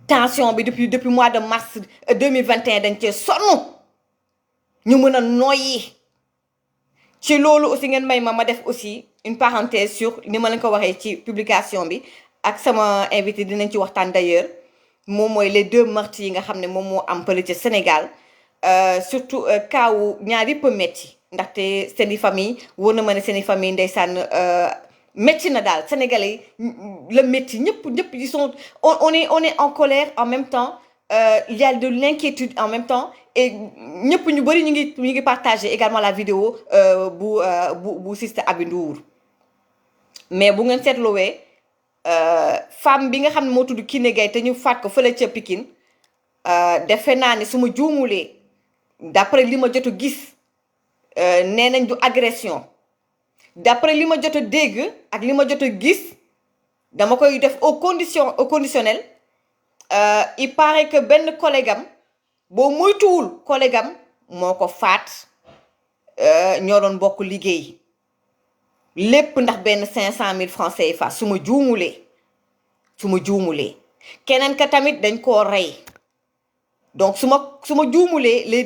Speaker 1: tension bi depuis mois de mars 2021 dañ cee sonn ñu mën a noyyi ci loolu aussi ngeen may ma def aussi une parenthèse sur ni ma leen ko waxee ci publication bi ak sama invité dinañ ci waxtaan d'ailleurs moom mooy les 2 meurtres yi nga xam ne moom moo am fële ci Sénégal surtout kaawu ñaar yëpp a métti ndaxte seeni famille wóor na ma ne seeni famille ndeysaan métti na daal sénégalais la métti ñëpp ils sont on est en colère en même temps il y a de l'inquiétude en même temps et ñëpp ñu bëri ñu ngi partager également la vidéo bu Sister Aby Ndour mais bu ngeen seetluwee femme bi nga xam ne moo tudd Kiné Gaye te ñu faat ko fële ca Pikine defe naa ne su ma juumulee d'après li ma jot a gis nee nañ du agression d'après li ma jot a dégg ak li ma jot a gis dama koy def au conditionnel il paraît que benn collègue am boo moytuwul collègue am moo ko faat ñoo doon bokk liggéey lépp ndax benn 500 000 francs CFA su ma juumulee keneen ka tamit dañ koo rey donc su ma juumulee les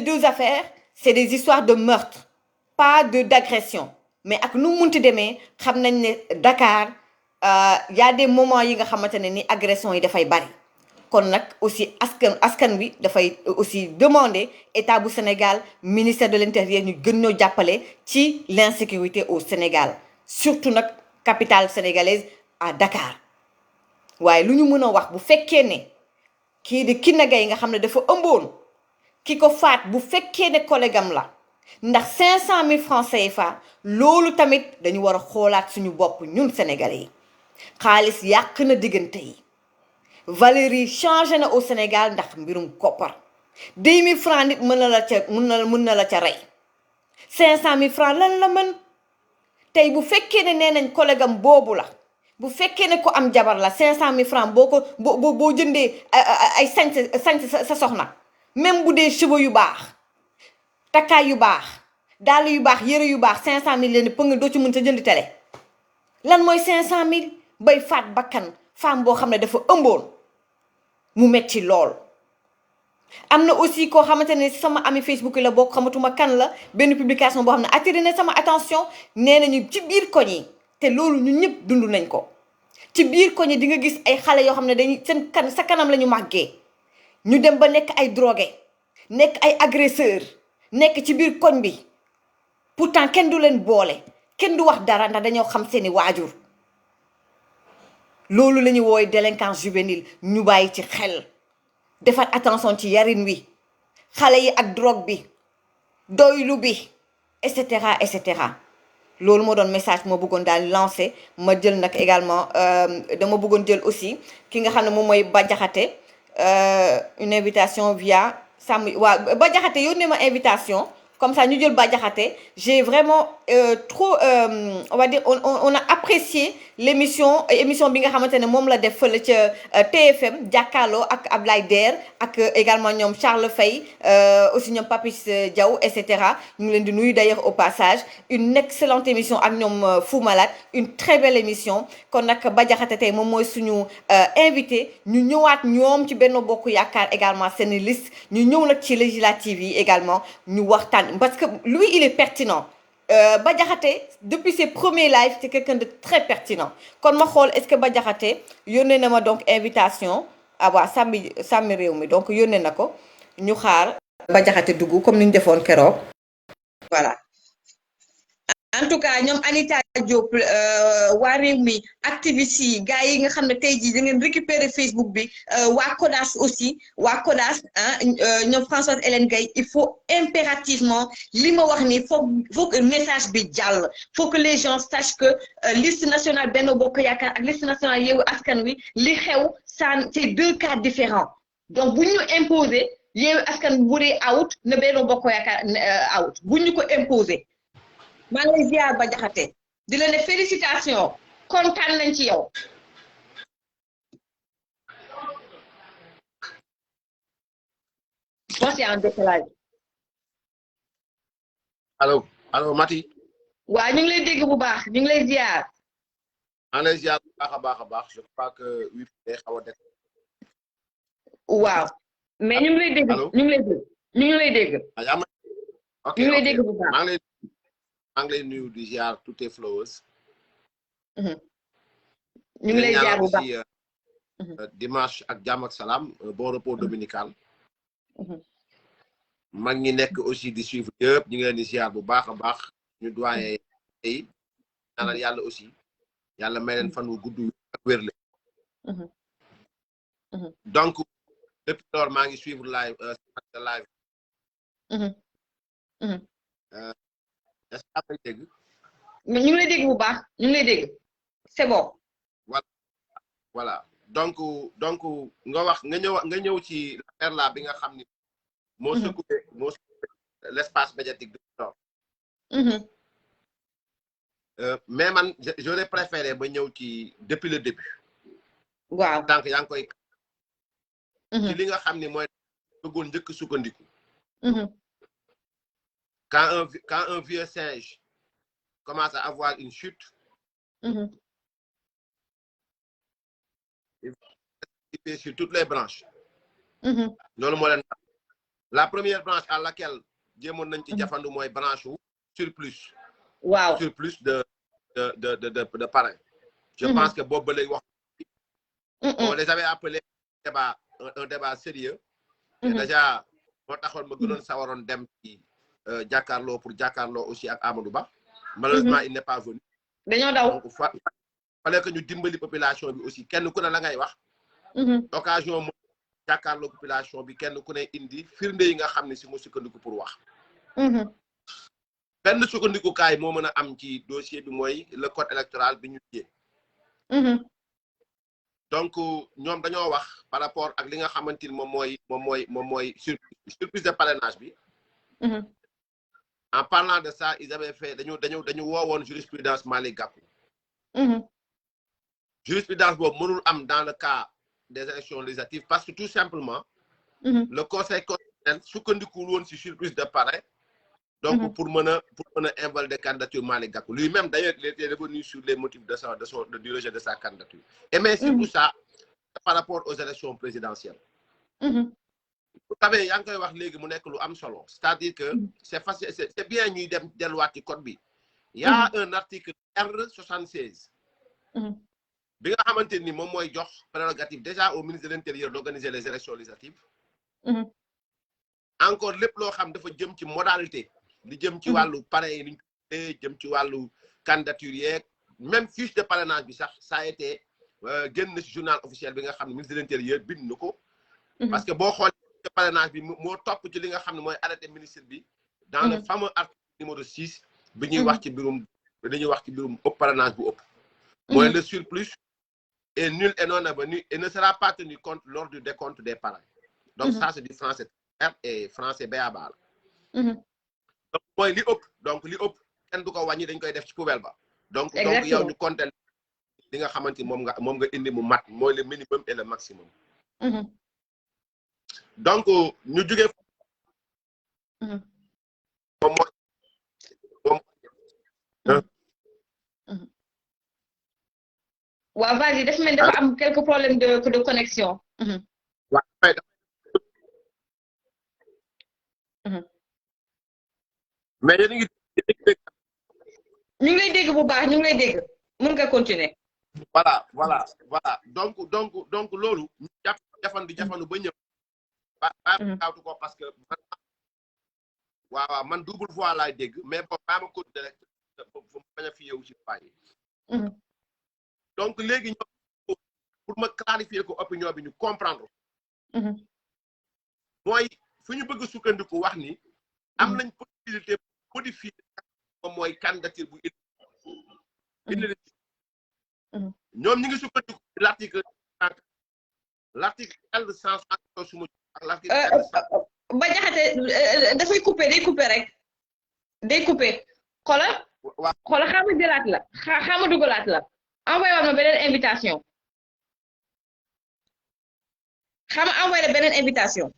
Speaker 1: deux affaires c'est des histoires de meurtre pas d'agression mais ak nu munti demee xam nañ ne Dakar y a des moments yi nga xamante ne ni agression yi dafay bari kon nag aussi askan wi dafay aussi demander état bu Sénégal ministère de l'intérieur ñu gën ñoo jàppale ci l'insécurité au Sénégal surtout nag capitale sénégalaise à Dakar waaye lu ñu mën a wax bu fekkee ne kii di Kiné Gaye nga xam ne dafa ëmboon ki ko faat bu fekkee ne collègue am la ndax 500 000 francs CFA loolu tamit dañu war a xoolaat suñu bopp ñun sénégalais yi xaalis yàq na diggante yi valeur yi changé na au Sénégal ndax mbirum koppar 10 000 francs nit mën na la ca rey 500 000 francs lan la mën tey bu fekkee ne nee nañ collègue am boobu la bu fekkee ne ko am jabar la 500 000 francs boo jëndee ay sañ sa soxna même bu dee cheveux yu baax takkaay yu baax dàll yu baax yëre yu baax 500 000 leen pëng doo ci mën sa jënd télé lan mooy 500 000 bay faat bakkan femme boo xam ne dafa ëmboon mu metti lool. am na aussi koo xamante ne sama ami Facebook la bokk xamatuma kan la benn publication boo xam ne attiré na sama attention nee nañu ci biir koñ yi te loolu ñun ñëpp dund nañ ko ci biir koñ yi di nga gis ay xale yoo xam ne dañuy sa kanam la ñu màggee ñu dem ba nekk ay drogué nekk ay agresseur nekk ci biir koñ bi pourtant kenn du leen boole kenn du wax dara ndax dañoo xam seeni waajur loolu la ñuy wooy délinquance juvénile ñu bàyyi ci xel defar attention ci yarin wi xale yi ak drogue bi doylu bi et cetera et cetera loolu moo doon message moo bëggoon daal lancé ma jël nag également dama bëggoon jël aussi ki nga xam ne moom mooy Bah Diakhaté une invitation via Bah Diakhaté yónnee ma invitation comme ça ñu jël Bah Diakhaté j'ai vraiment trop on va dire on a apprécié émission bi nga xamante ne moom la def fële ca TFM jàkkaarloo ak Ablaye Der ak également ñoom Charles Faye aussi ñoom Papis Diaw et cetera ñu ngi leen di nuyu d'ailleurs au passage une excellente émission ak ñoom Fou Malade une très belle émission kon nag Bah Diakhaté tey moom mooy suñu invité ñu ñëwaat ñoom ci Benno Bokk Yaakaar également seen liste ñu ñëw nag ci législative yi également ñu waxtaan parce que lui il est pertinent Bah Diakhaté depuis ses premiers lives c'est quelqu'un de très pertinent kon ma xool est-ce que Bah Diakhaté yónnee na ma donc invitation waa sàmmi réew mi donc yónnee na ko ñu xaar Bah Diakhaté dugg comme ni ñu defoon keroog voilà en tout cas ñoom Anita Diop waa réew mi activiste yi gars yi nga xam ne tey jii da ngeen récupérer Facebook bi waa CODAS aussi waa CODAS ñoom Françoise Hélène Gaye il faut impérativement li ma wax ni faut que message bi jàll faut que les gens sachent que liste nationale Benno Bokk Yaakaar ak liste nationale Yewwi Askan Wi li xew c'est 2 cas différents donc bu ñu imposer Yewwi Askan Wi bu dee out na Benno Bokk Yaakaar out bu ñu ko imposer maa ngi lay ziar Bah Diakhaté di la ne félicitation kontaan nañ ci yow. Bon, c'est en décalage.
Speaker 2: allo Mati.
Speaker 1: waaw ñu ngi lay dégg bu baax ñu ngi lay ziar.
Speaker 2: maa ngi lay ziar bu baax a baax je crois que wifi day xaw a def.
Speaker 1: waaw mais ñu ngi lay dégg ñu ngi lay dégg ñu ngi lay dégg.
Speaker 2: ok
Speaker 1: ñu ngi lay dégg bu baax.
Speaker 2: maa ngi lay nuyu di ziar toutes tes followers.
Speaker 1: ñu ngi lay ziar bu baax
Speaker 2: dimanche ak jàmm ak salaam bon repos dominical. mag ñi nekk aussi di suivre yëpp ñu ngi leen di ziar bu baax a baax ñu doyen yi ñaanal yàlla aussi yàlla may leen fan wu gudd ak wérle. donc depuis lors maa ngi suivre live live. est-ce que may dégg.
Speaker 1: ñu ngi lay dégg bu baax ñu ngi lay dégg c'est bon.
Speaker 2: voilà donc nga wax nga ñëw ci affaire là bi nga xam ni. moo secoué l'espace médiatique de Nord. mais man j'aurais préféré ba ñëw ci depuis le début.
Speaker 1: waaw
Speaker 2: tant que yaa ngi koy. ci li nga xam ni mooy bëggoon njëkk sukkandiku. quand un vieux singe commence à avoir une chute. il fait sur toutes les branches. loolu moo leen. la première branche à laquelle jéemoon nañ ci jafandu mooy branche wu surplus.
Speaker 1: waaw
Speaker 2: surplus de parrain. je pense que boobu ba léegi wax. on les avait appelés un débat sérieux. et déjà moo taxoon ma gënoon sawaroon dem ci jàkkaarloo pour jàkkaarloo aussi ak Amadou Ba. malheureusement il n'est pas venu.
Speaker 1: dañoo daw
Speaker 2: donc fallait que ñu dimbali population bi aussi kenn ku ne la ngay wax. occasion mo jàkkaarloo population bi kenn ku ne indi firnde yi nga xam ne si mu sukkandiku pour wax. benn sukkandikukaay moo mën a am ci dossier bi mooy le code électoral bi ñu jiyee. donc ñoom dañoo wax par rapport ak li nga xamante ni moom mooy surplus de parrainage bi. en parlant de ça ils avaient fait dañu woowoon jurisprudence Malick Gakou. jurisprudence boobu mënul am dans le cas des élections législatives parce que tout simplement. le conseil constitutionnel sukkandikuwul woon ci surplus de parrain. donc pour mën a invalider candidature Malick Gakou lui-même d'ailleurs il était revenu sur les motifs du rejet de sa candidature. et mais surtout ça par rapport aux élections présidentielles. vous savez yaa ngi koy wax léegi mu nekk lu am solo c'est-à-dire que c'est facile c'est bien ñuy dem delluwaat ci code bi. il y a un article R76. bi nga xamante ni moom mooy jox prérogative déjà au ministre de l'Intérieur d'organiser les élections législatives. encore lépp loo xam dafa jëm ci modalité. li jëm ci wàllu parrain yi niñ ko jëm ci wàllu candidature yeeg même fiche de parrainage bi sax ça a été génn na ci journal officiel bi nga xam ne ministre de l'Intérieur bind na ko. parce que boo xoolee fiche de parrainage bi moo topp ci li nga xam ne mooy arrêté ministre bi. dans le fameux article numéro 6. bi ñuy wax ci mbirum ëpp parrainage bu ëpp. mooy le surplus est nul et non avenu et ne sera pas tenu compte lors du décompte des parrains. donc ça c'est du français et français béaba la. donc mooy li ëpp donc li ëpp kenn du ko wàññi dañ koy def ci poubelle ba. donc yow ñu compter li nga xamante ni moom nga indi mu mat mooy le minimum et le maximum. donc ñu jugee. moom
Speaker 1: waaw vas-y dafa mel dafa am quelques problèmes de connexion.
Speaker 2: mais yéen a ngi dégg.
Speaker 1: ñu ngi lay dégg bu baax ñu ngi lay dégg mën nga continuer.
Speaker 2: voilà donc loolu. ñu jafandu ba ñëw. gaawtu ko parce que waaw man double voix laay dégg mais bon baa ma continuer rek fu bañ a fi yeewu ci bàyyi. donc léegi ñoom pour ma clarifier ko opinion bi ñu comprendre. mooy fu ñu bëgg sukkandiku wax ni. am nañ possibilité modifier moom mooy candidature bu illégitime. ñoom ñu ngi sukkandiku l'article L160 suma ak l'article
Speaker 1: Bah Diakhaté dafay couper day couper rek day couper xoolal
Speaker 2: waaw
Speaker 3: xoolal xaama jëlaat la xaama dugalaat la envoyé waat ma beneen invitation xaama envoyé la beneen invitation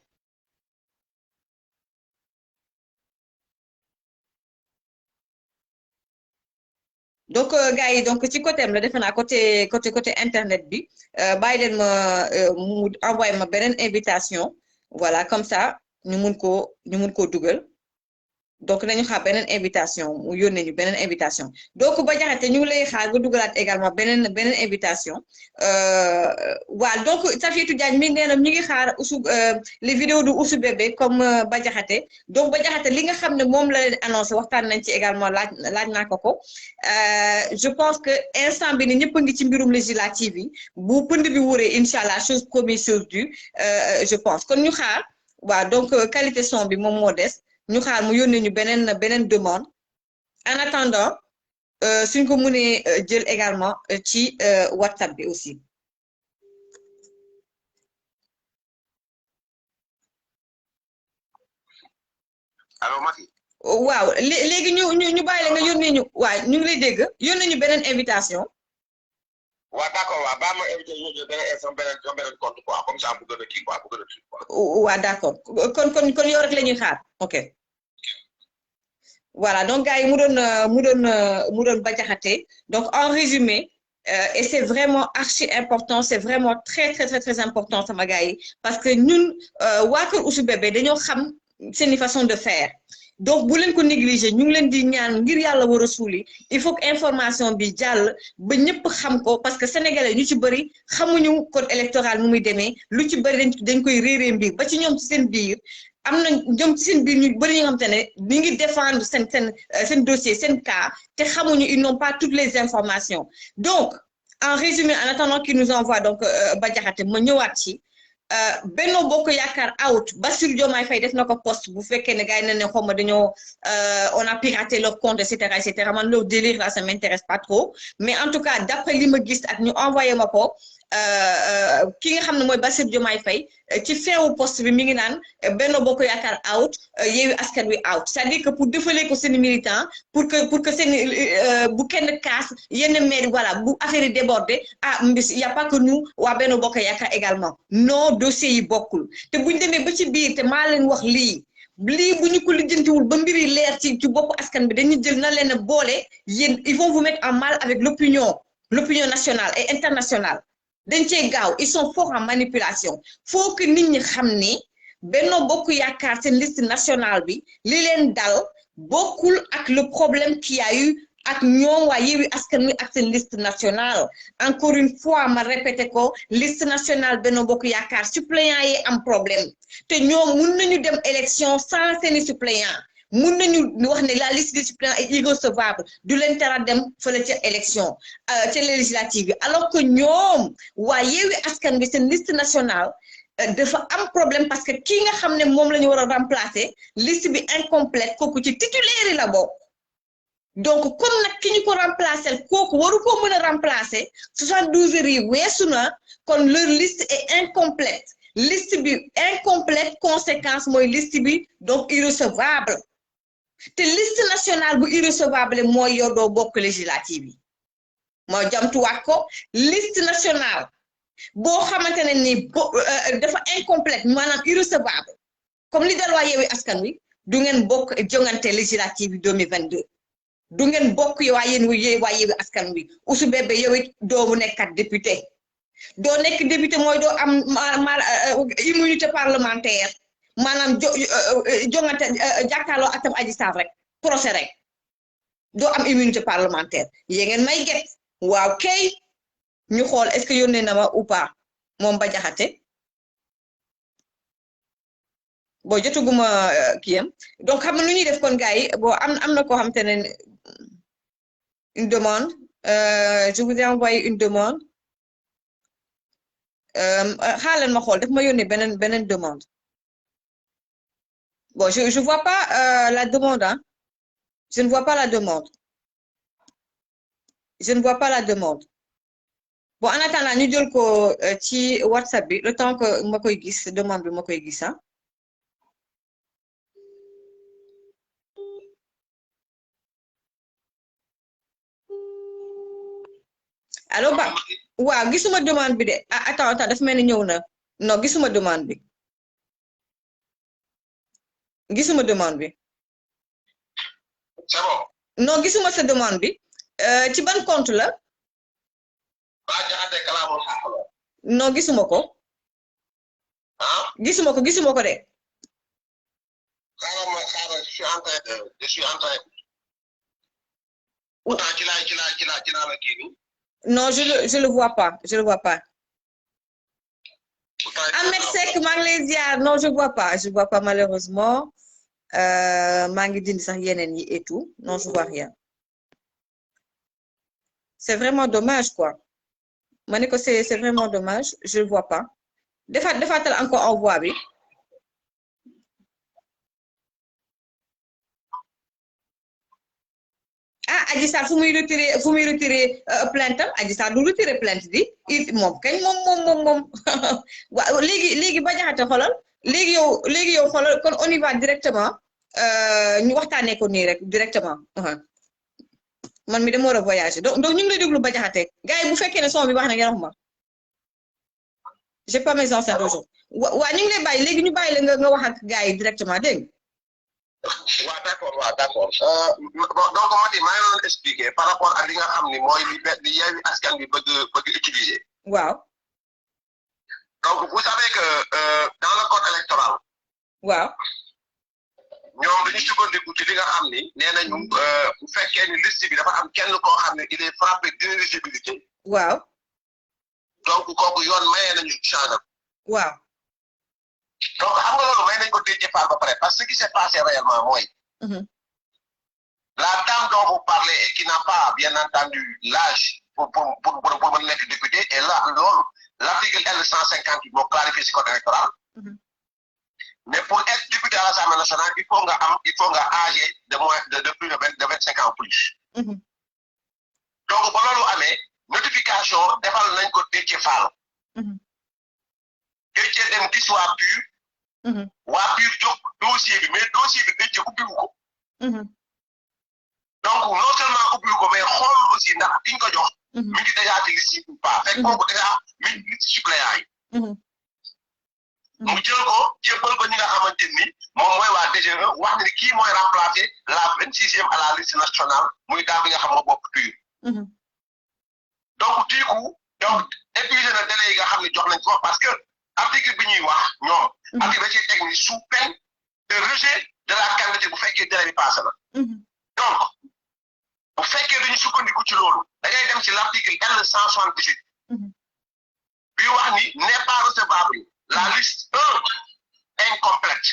Speaker 3: donc gars yi donc ci côté am la defe naa côté internet bi bàyyi leen ma mu envoyé ma beneen invitation voilà comme ça ñu mun koo dugal donc nañu xaar beneen invitation mu yónnee ñu beneen invitation donc ba jaxate ñu ngi lay xaar nga dugalaat également beneen invitation waaw donc Safiatou Diagne mi nee na ñu ngi xaar les vidéos de Ousou Bébé comme ba jaxate donc ba jaxate li nga xam ne moom la leen annoncé waxtaan nañ ci également laaj naa ko je pense que instant bi ni ñëpp a ngi ci mbirum législative yi bu pënd bi wuree incha allah chose promise chose due je pense kon ñu xaar waaw donc qualité son bi moom moo des ñu xaar mu yónnee ñu beneen demande en attendant suñ ko mënee jël également ci WhatsApp bi aussi
Speaker 2: allo Macky
Speaker 3: waaw léegi ñu bàyyi la nga yónnee ñu waaw ñu ngi lay dégg yónnee ñu beneen invitation
Speaker 2: waaw d'accord waaw baa ma invité ñu beneen compte quoi comme ça bu gën a kii quoi bu gën a kii quoi
Speaker 3: waaw d'accord kon yow rek la ñuy xaar ok voilà donc gars yi mu doon ba jaxate donc en résumé et c'est vraiment archi important c'est vraiment très très très très important sama gars yi parce que ñun waa kër Ousou Bébé dañoo xam seeni façon de faire donc bu leen ko négliger ñu ngi leen di ñaan ngir yàlla war a suuli il faut que information bi jàll ba ñëpp xam ko parce que sénégalais ñu ci bëri xamuñu code électoral nu muy demee lu ci bëri dañ koy réeree mbir ba ci ñoom ci seen biir am na ñoom ci seen biir ñu bëri ñi nga xamante ne ñu ngi défendre seen dossier seen cas te xamuñu ils n'ont pas toutes les informations donc en résumé en attendant qu'il nous envoie donc ba jaxate ma ñëwaat ci Benno Bokk Yaakaar out Bassirou Diomaye Faye def na ko poste bu fekkee ne gars yi ne xaw ma dañoo on a piraté leur compte et cetera man leur délire là ça m'intéresse pas trop mais en tout cas d'après li ma gis ak ñu envoyé ma ko ki nga xam ne mooy Bassirou Diomaye Faye ci feewu poste bi mi ngi naan Benno Bokk Yaakaar out Yewwi Askan Wi out c'est-à-dire que pour défaler ko seen militant pour que seen bu kenn kaas yenn maire voilà bu affaire yi débordé mbis y a pas que nous waa Benno Bokk Yaakaar également non dossier yi bokkul te buñ demee ba ci biir te maa leen wax lii bu ñu ko lijjantiwul ba mbiri leer ci bopp askan bi dañuy jël na leen a boole yéen ils vont vous mettre en mal avec l'opinion nationale et internationale dañ cee gaaw ils sont forts en manipulation faut que nit ñi xam ni Benno Bokk Yaakaar seen liste nationale bi li leen dal bokkul ak le problème qu'il y a eu ak ñoom waa Yewwi Askan Wi ak seen liste nationale encore une fois ma répété ko liste nationale Benno Bokk Yaakaar suppléants yi am problème te ñoom mun nañu dem élection sans seeni suppléants mun nañu wax ne la liste des suppléants est irrecevable du leen tara dem fële ca élection ca législative yi alors que ñoom waa Yewwi Askan Wi seen liste nationale dafa am problème parce que kii nga xam ne moom la ñu war a remplacer liste bi incomplète kooku ci titulaire yi la bokk donc comme nag ki ñu ko remplacer kooku waru ko mën a remplacer 72 heures yi weesu na kon leur liste est incomplète liste bi incomplète conséquence mooy liste bi donc irrecevable te liste nationale bu irrecevable mooy yow doo bokk législative yi moo jamtuwaat ko liste nationale boo xamante ne ni dafa incomplète maanaam irrecevable comme li dal waa Yewwi Askan Wi du ngeen bokk jongante législative yi 2022 du ngeen bokk waa Yewwi Askan Wi Ousou Bébé yow it doomu nekkat député doo nekk député mooy doo am immunité parlementaire maanaam jongante jàkkaarloo atam Adji Sarr rek procès rek doo am immunité parlementaire yée ngeen may get waaw kay ñu xool est-ce que yónnee na ma ou pas moom ba jaxate bon jotuguma kiyam donc xam nga lu ñuy def kon gars yi bon am na koo xam te ne une demande je vous ai envoyé une demande xaaral ma xool daf ma yónnee beneen demande bon je vois pas la demande hein je ne vois pas la demande je ne vois pas la demande bon en attendant ñu jël ko ci WhatsApp bi le temps que ma koy gis demande bi ma koy gis ah allo ba waaw gisuma demande bi de ah attends dafa mel ni ñëw na non gisuma demande bi gisuma demande bi
Speaker 4: c'est bon.
Speaker 3: non gisuma sa demande bi ci ban compte la
Speaker 4: Bah Diakhaté kalaamul xaq la.
Speaker 3: non gisuma ko
Speaker 4: ah
Speaker 3: gisuma ko de
Speaker 4: xaaral je suis en train pourtant ci laa la kii nii.
Speaker 3: non je le vois pas
Speaker 4: pourtant
Speaker 3: Ahmed Seck maa ngi lay ziar non je vois pas malheureusement maa ngi dindi sax yeneen yi et tout non je vois rien c'est vraiment dommage quoi ma ne ko c'est vraiment dommage je le vois pas defaatal encore envoi bi ah Adji Sarr fu muy retirer plainte am Adji Sarr du retirer plainte di moom kañ moom waaw léegi ba jaxate xolal léegi yow xolal kon on y va directement ñu waxtaanee ko nii rek directement man mi dama war a voyager donc ñu ngi lay déglu ba jaxate gars yi bu fekkee ne son bi wax na ngeen wax ma j'ai pas mes enceintes aujourd'hui waa ñu ngi lay bàyyi léegi ñu bàyyi la nga wax ak gars yi directement dégg
Speaker 4: waaw d'accord donc Mati maa ngi doon expliquer par rapport ak li nga xam ni mooy li Yewwi Askan Wi bëgg utiliser.
Speaker 3: waaw.
Speaker 4: donc vous savez que dans le code électoral.
Speaker 3: waaw.
Speaker 4: ñoom dañuy sukkandiku ci li nga xam ni nee nañu bu fekkee ni liste bi dafa am kenn koo xam ne il est frappé d'inéligibilité.
Speaker 3: waaw.
Speaker 4: donc kooku yoon maye nañu changement.
Speaker 3: waaw.
Speaker 4: donc xam nga loolu may nañ ko Déthié Fall ba pare parce que ce qui s'est passé réellement mooy. La dame dont vous parlez et qui n'a pas bien entendu l'âge pour mën nekk député et là loolu l'article L158 moo clarifié ci code électoral. Mais pour être député à l'Assemblée nationale il faut nga âgé de plus de 25 ans plus. donc ba loolu amee notification defal nañ ko Déthié Fall. Déthié dem gis waa PUR. waa PUR jox dossier bi mais dossier bi Déthié ubbiwu ko. donc non seulement ubbiwu ko mais xool aussi ndax ki ñu ko jox. mi ngi déjà ci liste yi ou pas fekk kooku déjà mi ngi liste suppléant yi. mu jël ko jébbal ko ñi nga xamante ni moom mooy waa DGE wax ni kii mooy remplacer la 26e à la liste nationale muy daal bi nga xam moo bokk PUR. donc du coup donc épuisé na délai yi nga xam ne jox nañ ko parce que article bi ñuy wax ñoom. article da cee teg ni sous peine de rejet de la candidature bu fekkee délai bi passé na. donc bu fekkee dañu sukkandiku ci loolu da ngay dem ci l'article L178. bi wax ni n'est pas recevable la liste 1 incomplète.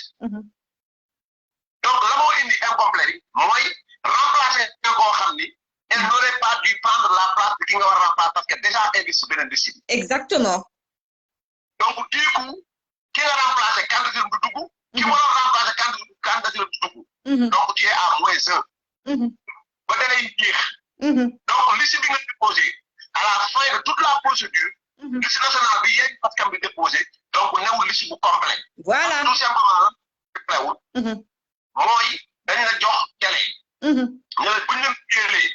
Speaker 4: donc la moo indi incomplet yi mooy remplacer koo xam ni elle n'aurait pas dû prendre la place de ki nga war a remplacer parce que déjà investi beneen liste bi.
Speaker 3: exactement.
Speaker 4: donc du coup ki nga remplacer candidature du dugg. ki war a remplacer candidature du dugg. donc tu es à -1. ba dana jeex. donc liste bi nga déposé à la fin de toute la procédure. liste nationale bi yéen askan bi déposé donc newul liste bu complet.
Speaker 3: voilà
Speaker 4: tout simplement complet wul. mooy dañ la jox télé. ñu ne buñ leen jëlee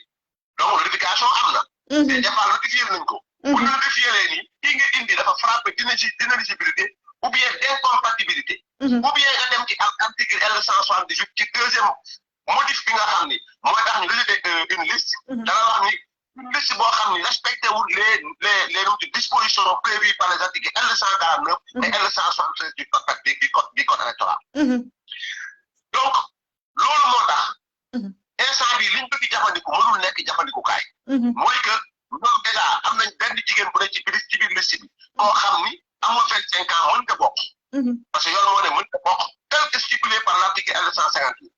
Speaker 4: donc notification am na. te des fois notifié nañ ko. bu ñu notifié nii kii nga indi dafa frappé d'inéligibilité ou bien d'incompatibilité. ou bien nga dem ci article L178 ci deuxième motif bi nga xam ni mooy tax ñu rejeté une liste. dana wax ni une liste boo xam ni respecté wul les dispositions prévues par les articles L149 et L173 du code électoral. donc loolu moo tax. instant bi liñ bëgg jafandiku mënul nekk jafandikukaay. mooy que ñoom déjà am nañ benn jigéen bu ne ci biir liste bi koo xam ni amul 25 ans mën nga bokk. parce que yoon moo ne mën nga bokk tel que stipulé par l'article L158.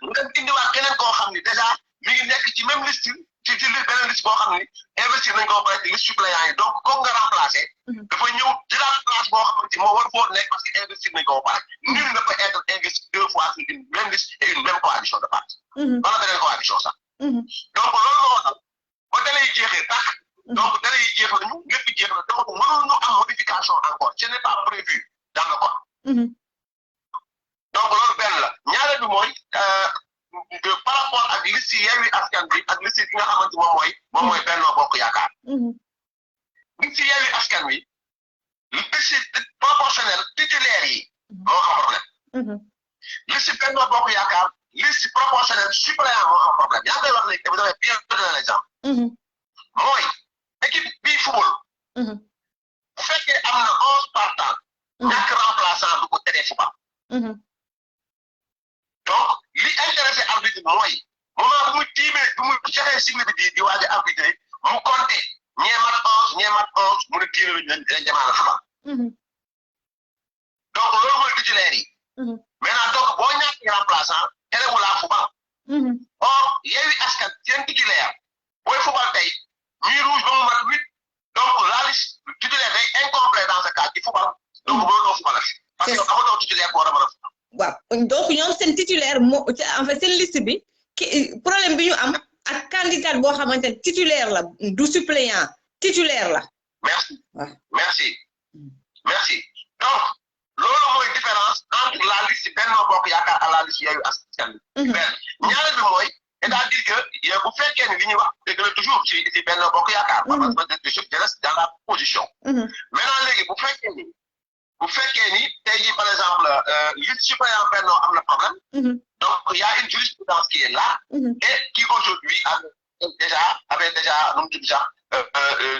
Speaker 4: nga indiwaat keneen koo xam ni déjà mi ngi nekk ci même liste ci beneen liste boo xam ni investir nañ ko ba pare ci liste suppléant yi donc comme nga remplacé. dafa ñëw jëlaat place boo xam ne moo war foo nekk parce que investir nañ ko ba pare. nul ne peut être investi 2 fois sur une même liste et une même coalition de parti. wala beneen coalition sax. donc loolu moo tax ba délai yi jeexee tax. donc délai yi jeex nañu lépp jeex na donc mënuñu am modification encore ce n'est pas prévu dans le code. donc loolu benn la ñaareel bi mooy que par rapport ak liste Yewwi Askan Wi ak liste bi nga xamante moom mooy Benno Bokk Yaakaar. liste Yewwi Askan Wi liste proportionnel titulaire yi moo am problème. liste Benno Bokk Yaakaar liste proportionnel suppléant moo am problème yaa ngi koy wax léegi vous avez bien donné l'exemple. mooy équipe bii football. bu fekkee am na 11 partants. ñàkk remplaçant du ko teree football. donc li intéressé arbitre mooy moment bu muy tiimee bu muy joxee signe bi di waaj a arbitré mu compté ñee mat 11 mu ne tiire lañ jamaana football. donc loolu mooy titulaire yi. maintenant donc boo ñàkk remplaçant terewul laa football. or Yewwi Askan seen titulaire booy football tey ñuy rouge ba mu mat 8 donc la liste titulaire day incomplet dans ce cas ci football donc mënoo football parce que amatoo titulaire boo war a mën a football.
Speaker 3: waaw donc ñoom seen titulaire moo en fait seen liste bi problème bi ñu am ak candidat boo xamante ne titulaire la du suppléant titulaire la.
Speaker 4: merci merci donc loolu mooy différence entre la liste Benno Bokk Yaakaar ak la liste Yewwi Askan Wi. ñaareel bi mooy c'est-à-dire que bu fekkee ne li ñuy wax dëgg la toujours ci Benno Bokk Yaakaar. parce que je reste dans la position. maintenant léegi bu fekkee ni tey jii par exemple liste suppléant Benno am na problème. donc il y a une jurisprudence qui est là. et qui aujourd'hui avait déjà nu mu tudd sax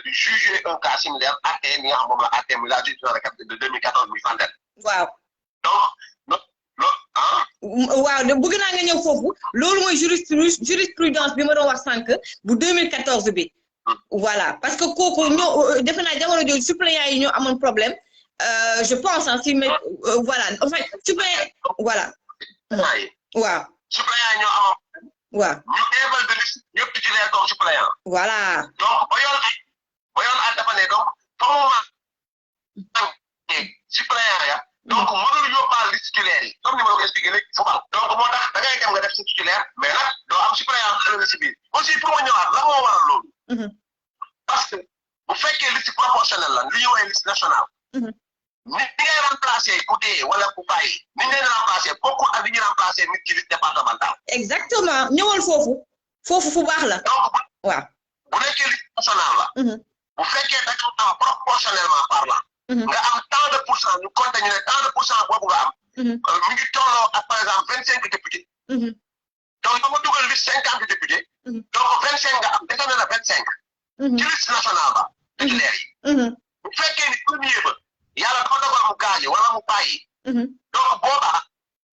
Speaker 4: jugé un cas similaire àtte mi nga xam moom la àtte mi la jurisprudence de 2014 muy Fandel.
Speaker 3: waaw.
Speaker 4: donc
Speaker 3: waaw bëgg naa nga ñëw foofu loolu mooy jurisprudence bi ma doon wax sànq bu 2014 bi. voilà parce que kooku ñoo defe naa jamono jooju suppléants yi ñoo amoon problème. Je pense si mais voilà en fait suppléant voilà. waaw.
Speaker 4: suppléant ñoo amoon.
Speaker 3: waaw.
Speaker 4: ñu éval de liste ñëpp titulaire comme suppléant.
Speaker 3: voilà.
Speaker 4: donc ba yoon ay dafa ne donc fa mu suppléant ya. donc mënul yóbbaale liste titulaire yi comme ni ma la ko expliqué léegi football. donc moo tax da ngay dem nga def si titulaire mais nag doo am suppléant ëllëg si biir aussi pour ma ñëwaat la moo waral loolu. parce que bu fekkee liste proportionnelle la li ñu woowee liste nationale. ni ngay remplacer ku dee wala ku bàyyi ni ngay remplacer bokkul ak li ñuy remplacer nit ci liste départementale.
Speaker 3: exactement ñëwal foofu fu baax la.
Speaker 4: donc
Speaker 3: waaw
Speaker 4: bu nekkee liste nationale la. bu fekkee da nga am proportionnellement parlant. nga am tant de pourcent ñu compter ñu ne tant de pourcent boobu nga am. mi ngi tolloo ak par exemple 25 députés. donc dama dugal liste 50 députés. donc 25 nga am dese na la 25. ci liste nationale ba. titulaire yi. bu fekkee ni premier ba. yàlla dafa dogal mu gaañu wala mu bàyyi. donc boobaa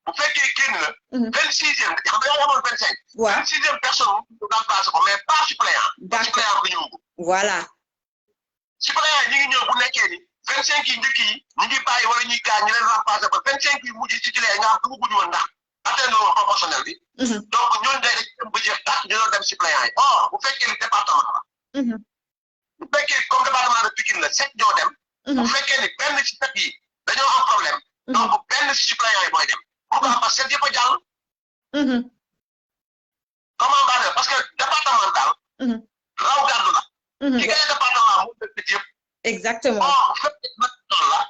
Speaker 4: bu fekkee génn na. 26e xam nga yaa amoon 25.
Speaker 3: waaw
Speaker 4: 26e personne mu remplacé ko mais pas suppléant. suppléant bi ñëw ko.
Speaker 3: voilà.
Speaker 4: suppléant ñi ngi ñëw bu nekkee ni 25 yi njëkk yi ñu ngi bàyyi wala ñuy gaañ ñu leen remplacé ba 25 yi mujj ci titulaire nga xam dugguñu woon ndax atteindre woon proportionnel bi. donc ñooñu day dem ba jeex tax ñu doon dem suppléant yi or bu fekkee ni département la. bu fekkee comme département de Pikine la 7 ñoo dem. bu fekkee ni benn ci 7 yi dañoo am problème. donc benn ci suppléant yi mooy dem. pourquoi parce que 7 yëpp a jàll. comment baax parce que départemental. raw gàddu la. ki ngay département mu dëkk yëpp.
Speaker 3: exactement.
Speaker 4: bu fekkee nag noonu la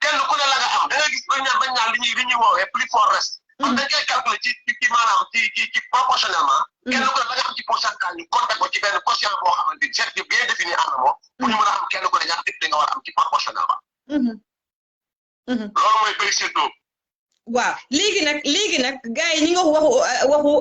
Speaker 4: kenn ku ne la nga am da ngay gis bañ naan li ñuy woowee plus fort reste. parce que dañ koy calculer ci maanaam ci proportionnellement. kenn ku ne la nga am ci pourcentage ñu compter ko ci benn quotient boo xamante ni c'est bien défini en amont. pour ñu mën a am kenn ku ne ñaata député nga war a am ci proportionnellement. loolu mooy bëri séddoo.
Speaker 3: waaw léegi nag gars yi ñi nga waxu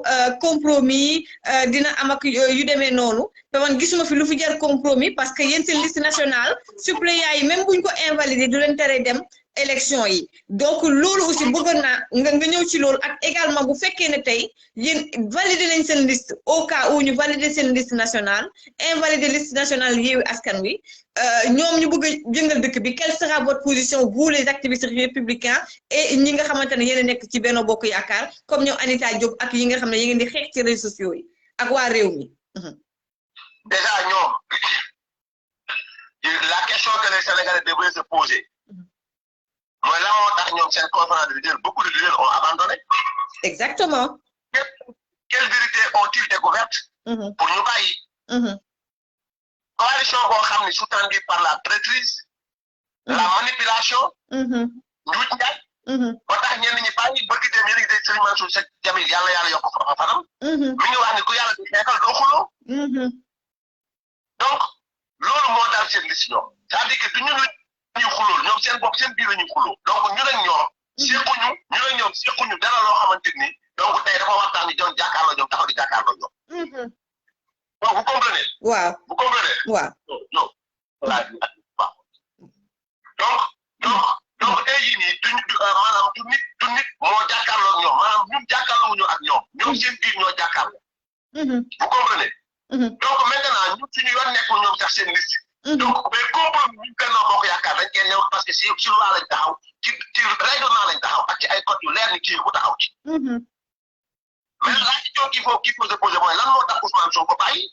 Speaker 3: compromis dina am ak yu demee noonu te man gisuma fi lu fi jar compromis parce que yéen seen liste nationale suppléants yi même buñ ko invalider du leen tere dem élection yi donc loolu aussi bëggoon naa nga ñëw ci loolu ak également bu fekkee ne tey yéen valider nañ seen liste au cas où ñu valider seen liste nationale invalider liste nationale Yewwi Askan Wi ñoom ñu bëgg a jëngal dëkk bi quelle sera votre position vous les activistes républicains et ñi nga xamante ne yéen a nekk ci Benno Bokk Yaakaar comme ñoom Anita Diop ak yi nga xam ne yéen di xeex ci réseaux sociaux yi ak waa réew mi.
Speaker 4: déjà ñoom la question que les Sénégalais devraient se poser. mooy la moo tax ñoom seen conférence de leaders beaucoup de leaders ont abandonné.
Speaker 3: exactement.
Speaker 4: Quelle vérité ont-ils découverte. pour ñu bàyyi. coalition boo xam ne sous-tendue par la traîtrise. la manipulation. njuuj njaaj ba tax ñenn ñi bàyyi bëgg dem yéen a ngi dégg Serigne Mansour Seck Jamil yàlla yokk fa fanam. mi ngi wax ni ku yàlla di xeexal doo xuloo. donc loolu moo daal seen liste ñoom c'est-à-dire que du ñu la ñuy xuloo ñoom seen bopp seen biir la ñuy xuloo donc ñun ak ñoom sequñu dara loo xamante ni donc tey dafa waxtaan ni doon jàkkaarloo ñoom taxaw di jàkkaarloo ñoom. donc vous comprenez.
Speaker 3: waaw
Speaker 4: vous comprenez.
Speaker 3: waaw
Speaker 4: non donc tey jii nii maanaam du nit moo jàkkaarloo ñoom maanaam ñun jàkkaarloo ñu ak ñoom seen biir ñoo jàkkaarloo. vous comprenez. donc maintenant ñun suñu yoon nekkul ñoom sax seen liste. donc mais compromis ñu Benno Bokk Yaakaar dañ koy ñëw parce que si loi lañ taxaw ci règlement lañ taxaw ak ci ay code yu leer ni kii bu taxaw ci. mais la question qu'il faut se poser mooy lan moo tax Ousmane Sonko bàyyi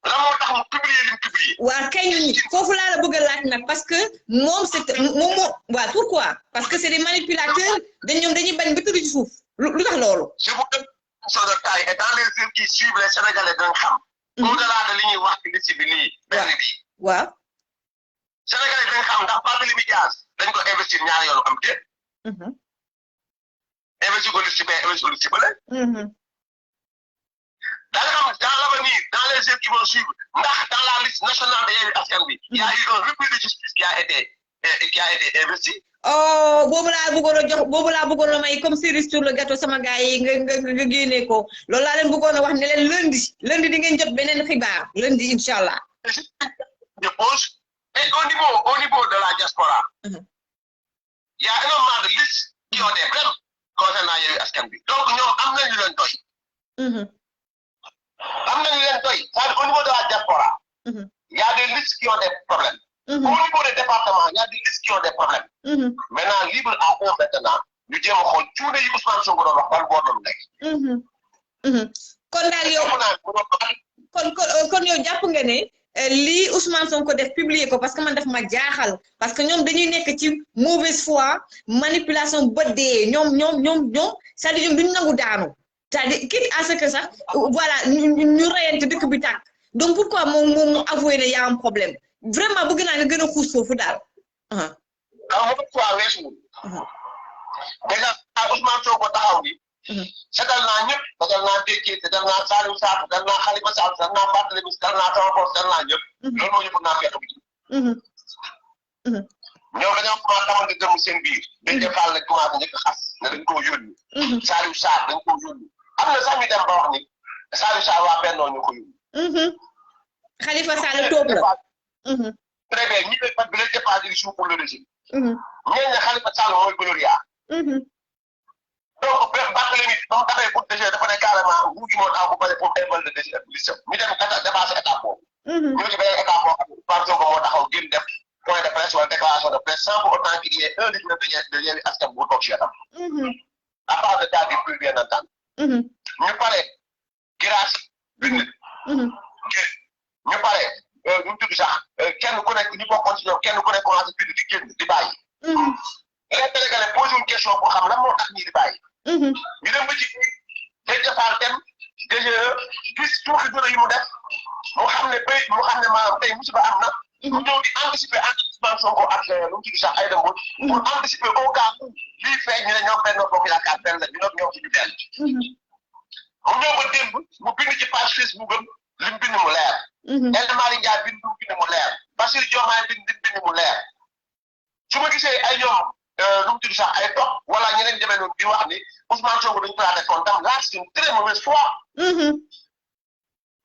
Speaker 4: lan moo tax mu publier li mu publier.
Speaker 3: waa kay foofu laa la bëgg a laaj nag parce que moom waaw pourquoi parce que c'est des manipulateurs dañuy bañ ba tëdd ci suuf lu tax loolu.
Speaker 4: je vous donne son de taille et dans les heures qui suivent les Sénégalais dañ xam. au-delà de li ñuy wax ci liste bi nii. benn bi
Speaker 3: waaw.
Speaker 4: Sénégalais dañ xam ndax Barthélémy Dias dañ ko investir ñaari yoonu am déet. investir ko liste bee investir ko liste bële. da nga xam dans l'avenir dans les heures qui vont suivre ndax dans la liste nationale de Yewwi Askan Wi. il y a eu un repris de justice qui a été investi.
Speaker 3: oh boobu laa bëggoon a may comme cerise sur le gâteau sama gars yi nga génne ko loolu laa leen bëggoon a wax ne leen lundi di ngeen jot beneen xibaar lundi incha allah.
Speaker 4: je pose et au niveau de la diaspora. il y a énormément de listes qui ont des problèmes concernant Yewwi Askan Wi donc ñoom am nañu leen doy. am nañu leen doy c'est-à-dire au niveau de la diaspora. il y a des listes qui ont des problèmes. Au niveau des départements, il y a des listes qui ont des problèmes. Maintenant, libre à eux maintenant, ñu jéem a xool cuune yi Ousmane Sonko doon wax ban boo doon nekk.
Speaker 3: kon daal yow kon yow jàpp nga ne lii Ousmane Sonko def publier ko parce que man daf ma jaaxal parce que ñoom dañuy nekk ci mauvaise foi manipulation ba dee ñoom c'est-à-dire ñoom duñu nangu daanu c'est-à-dire quitte à ce que sax voilà ñu reyante dëkk bi tàkk donc pourquoi moom mu avoué ne y a un problème. Vraiment bëgg naa nga gën a xuus foofu daal.
Speaker 4: mauvaise foi weesuwul. déjà Ousmane Sonko taxaw ni. seetal naa ñëpp seetal naa Déthié seetal naa Saliou Sarr seetal naa Khalifa Sall seetal naa Barthélémy seetal naa sama bopp seetal naa ñëpp. loolu moo ñu bëgg naa fekk bi. ñoom dañoo commencé xamante gëm seen biir. dañ def faal nag commencé njëkk a xas ne dañ koo yónni. Saliou Sarr dañ koo yónni. am na sax ñu dem ba wax ni Saliou Sarr waa Benno ñu ko yónni.
Speaker 3: Khalifa Sall toog la.
Speaker 4: Très bien ñi ne bi leen dépassé di suuf pour le régime. ñeen ne Khalifa Sall mooy gloria. donc Barthélémy ba mu taxee pour DG dafa ne carrément nguur gi moo tax bu pare pour démbal de DG liste ñu dem dépassé étape boobu. ñu ci beneen étape boo xam ne Ousmane Sonko moo taxaw génn def point de presse wala déclaration de presse sans pour autant qu'il y ait un leader de Yewwi Askan bu toog ci wetam. à part de ça di plus bien entendu. ñu pare grâce bind. ñu pare ñu tudd sax kenn ku nekk ñu bokkoon ci ñoom kenn ku nekk commencé bind di génn di bàyyi. les Sénégalais posé une question pour xam lan moo tax ñii di bàyyi. ñu dem ba ci day defaal dem DGE gis tuuti dara yi mu def mu xam ne maanaam tey musiba am na. mu ñëw di anticiper Ousmane Sonko ak lu mu tudd sax ay dem pour anticiper au cas où lii feeñ ñu ne ñoom Benno Bokk Yaakaar benn la ñu doon ñëw ci ñu benn. mu ñëw ba démb mu bind ci page Facebook am li mu bind mu leer. El Malick Ndiaye bind mu leer Bassirou Diomaye bind mu leer su ma gisee ay ñoom lu mu tudd sax ay topp wala ñeneen demee noonu di wax ni Ousmane Sonko dañu platé compte là c'est une très mauvaise foi.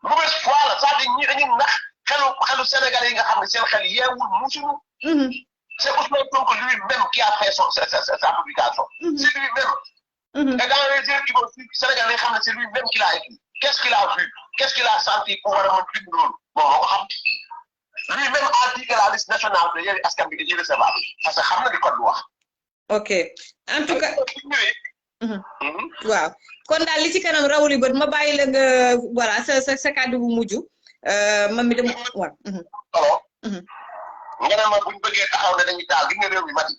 Speaker 4: Mauvaise foi la c'est-à-dire ñii dañuy nax xelu Sénégalais yi nga xam ne seen xel yeewul musuñu. c'est Ousmane Sonko lui-même qui a fait sa publication. c'est lui-même. et dans les heures qui vont suivre Sénégalais yi xam ne c'est lui-même qui l'a écrit. Qu'est-ce qu'il a vu? Qu'est-ce qu'il a senti pour war a mën bind loolu? Bon moo ko xam. Lui-même a dit que la liste nationale de Yewwi Askan Wi est irrecevable parce que xam na li code bi wax.
Speaker 3: ok en tout cas. waaw kon daal li ci kanam rawuli bët ma bàyyi la nga voilà sa kàddu bu mujj. man mi dem waaw.
Speaker 4: alors. nga ne ma buñ bëggee taxaw ne dañuy taal gis nga réew mi mati.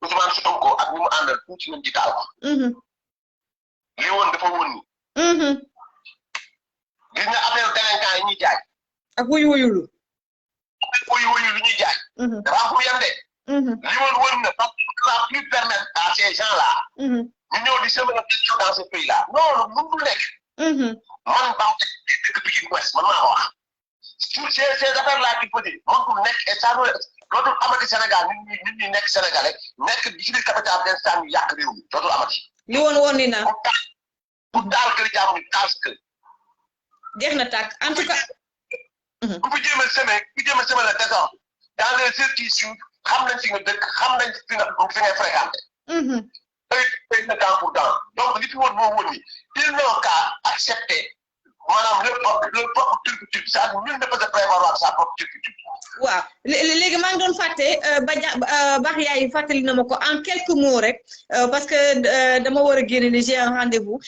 Speaker 4: Ousmane Sonko ak ñi mu àndal tuuti nañ ci taal ko. li woon dafa woon ni. gis nga affaire délinquant yi ñuy jaay.
Speaker 3: ak wuyu lu
Speaker 4: ñuy jaay. dafa am fu mu yem de. li woon wër na parce que ça va plus permettre à ces gens-là ñu ñëw di semer la tension dans ce pays-là non mënul nekk man baax dëkk Pikine Ouest man maa ko wax sur ces affaires-là qu'il faut dire mënul nekk et ça dootul amati Sénégal nit ñi nekk sénégalais nekk di ci biir capital d'instant ñu yàq réew mi dootul amati
Speaker 3: li woon ni na
Speaker 4: pour taal kër jaamu ñu taal sa kër
Speaker 3: jeex na tàkk en tout cas
Speaker 4: ku fi jéem a semer le désordre dans les heures qui suivent xam nañ fi nga dëkk xam nañ fi ngay fréquenté ay na temps pour temps donc li fi woon moo woon ni ils n'ont qu'à accepter maanaam le propre turpitude c'est-à-dire nul ne peut se prévaloir sa propre turpitude
Speaker 3: waaw léegi maa ngi doon fàtte baax yaay fàttali na ma ko en quelques mots rek parce que dama war a génne ni j'ai un rendez-vous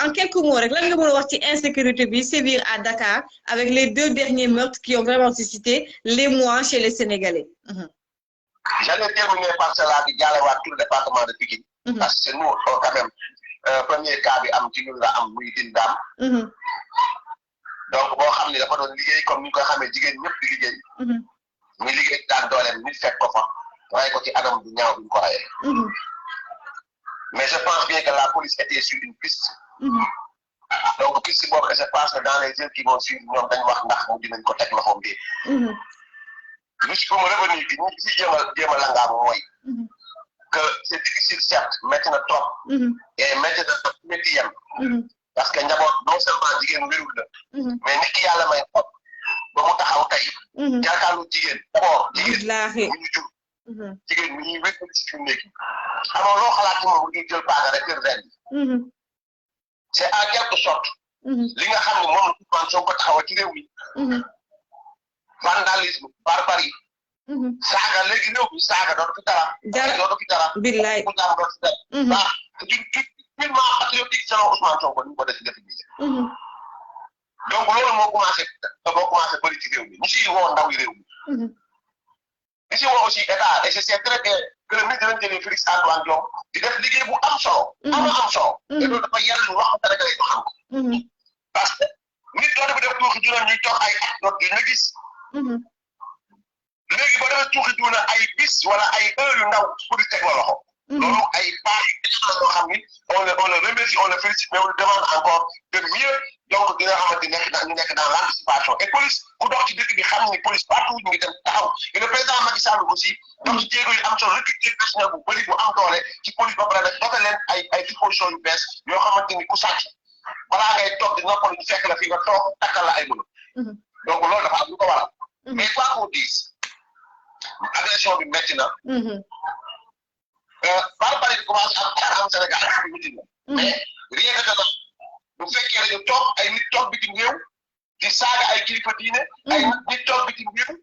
Speaker 3: en quelques mots rek lan nga mën a wax ci insécurité bi sévir à Dakar avec les 2 derniers meurtres qui ont vraiment suscité l'émoi chez les Sénégalais.
Speaker 4: J'allais terminer par cela di jaalewaat tout le département de Pikine parce que nous quand même premier cas bi am ci ñun la am muy Dindam donc boo xam ne dafa doon liggéey comme ni ñu koy xamee jigéen ñëpp di liggéey muy liggéey daan dooleem nit fekk ko fa waaye ko ci anam bu ñaaw bi ñu ko rayee mais je pense bien que la police était sur une piste donc piste boobu je pense que dans les heures qui vont suivre ñoom dañ wax ndax mu dinañ ko teg loxoom bi lu si pour me revenir bi ñu si jéem a langaamu mooy que c'est difficile certes métti na trop et métti na trop métti yem parce que njaboot non seulement jigéen wérul la mais nit ki yàlla may xob ba mu taxaw tey jàkkaarlu jigéen d'abord jigéen mu ñu jur jigéen mi ñuy wékk si fi mu nekk amoo loo xalaat ci moom ñu jël paaga rek kër ren c'est en quelque sorte li nga xam ne moom la Ousmane Sonko taxawa ci réew mi vandalisme barbarie saaga léegi réew mi saaga dootu fi dara
Speaker 3: billaay
Speaker 4: bu dootu fi dara waaw purement patriotique selon Ousmane Sonko ni mu ko def définition donc loolu moo commencé bëri ci réew mi ñu siy woo ndaw yi réew mi ñu si woo aussi état et je sais très bien que le ministre de l'Intérieur Félix Antoine Diome di def liggéey bu am solo am solo te loolu dafa yàlla ñu wax ko Sénégalais ñu xam ko parce que nit dootu bi def tuuxi juróom ñuy toog ay at doot duñ la gis léegi ba dafa tuuxi juuna ay bis wala ay heure yu ndaw pour di teg la loxo loolu ay baax la loo xam ni on le remercie on le félicite mais on le demande encore de mieux donc dina xamante ñu nekk dans l'anticipation et police ku dox ci dëkk bi xam ni police partout ñu ngi dem taxaw et le président Macky Sall aussi dox ci jéego yu am solo recruter personnel bu bëri bu am doole ci police ba pare nag dote leen ay dispositions yu bees yoo xamante ni ku sàcc balaa ngay toog di noppalu ñu fekk la fi nga toog takkal la ay mënu donc loolu dafa am lu ko waral mais quoi qu'on dise agression bi métti na barbarie bi commencé am Sénégal mais rien que dana bu fekkee dañu toog ay nit toog bitim réew di saaga ay kilifa diine ay nit toog bitim réew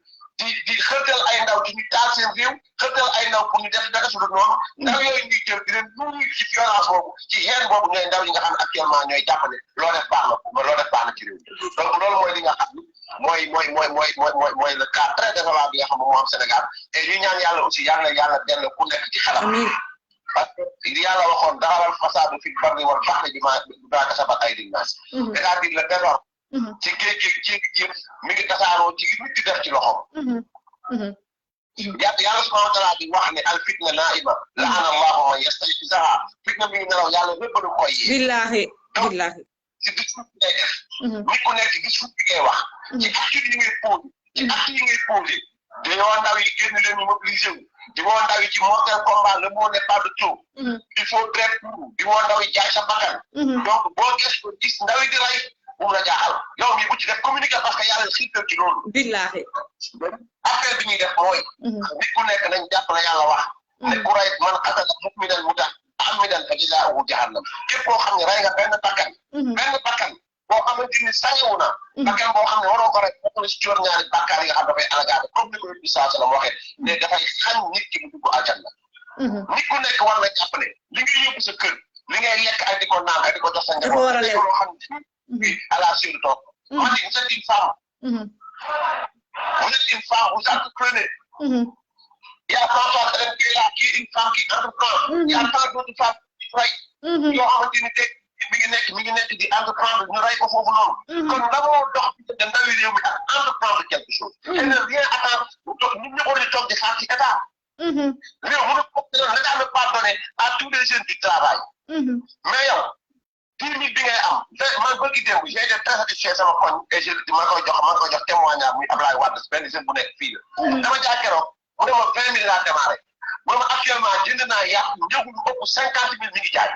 Speaker 4: di xërtal ay ndaw ci ñu taal seen réew xërtal ay ndaw pour ñu def dara su dul noonu ndaw yooyu ñuy jël di leen nuyu ci violence boobu ci xeer boobu ñooy ndaw yi nga xam ne actuellement ñooy jàppale loo def baax na ci réew donc loolu mooy li nga xam ni mooy le cas très défavorable bi nga xam ne moo am Sénégal et ñu ñaan yàlla aussi yàlla dellu ku nekk ci xelam parce que li yàlla waxoon daxalal fasaadu fi barri wal baxri bimaa kasabat aydin naas c'est-à-dire le désordre ci géej gi mi ngi tasaaroo ci li nit di def ci loxoom yàlla subhanahu wa taala di wax ne al fitna naa'ima la'ana allahu man yastayqizaha fitna mi ngi nelaw yàlla rëbbalu koy yee
Speaker 3: billahi
Speaker 4: ci discours bi ngay def nit ku nekk ci discours bi ngay wax ci acte yi ngay posé di woo ndaw yi génn leen ñu mobiliser wu di woo ndaw yi ci mortel combat le mot n'est pas de trop il faut très pour di woo ndaw yi jaay sa bakkan donc boo gis ndaw yi di rey bu mu la jaaxal yow mi bu ci def communiquer parce que yàlla xiirtal ci loolu
Speaker 3: billahi
Speaker 4: affaire bi ñuy def mooy nit ku nekk nañ jàpp na yàlla wax ne ku rey man qatala mu'minan muta'ammidan fa jazaa'uhu jahannam képp koo xam ne rey nga benn bakkan boo xamante ni sañewu na bakkan boo xam ne waroo ko rek bokk na si coor ñaari bàkkaar yi nga xam dafay alagaade comme ni ko yóbbu saa sallam waxee ne dafay xañ nit ki mu dugg aljanna nit ku nekk war na jàpp ne li ngay yóbbu sa kër li ngay lekk ak di ko naan ak di ko jox sa njaboot loo xam ne à la suite toog man di vous êtes une femme vous entreprenez il y a François Hélène qui est là qui est une femme qui entreprend il y a tant d'autres femmes qui rey yoo xamante ni tey mi ngi nekk di entreprendre ñu rey ko foofu noonu kon ndamoo dox de ndawi réew mi ak entreprendre quelque chose et ne rien attendre ñu toog ñun ñëpp war di toog di xaar ci état l'État ne pas donner à tous les jeunes du travail. Mais yow 10 000 bi ngay am man bëgg démb j'ai été très satisfait sama koñ et je ma koy jox témoignage muy Ablaye Wade benn jeune bu nekk fii la. dama jaa keroog mu ne ma 20 000 laa démarré mu ne ma actuellement jënd naa yàpp njëgu lu ëpp 50 000 mi ngi jaay.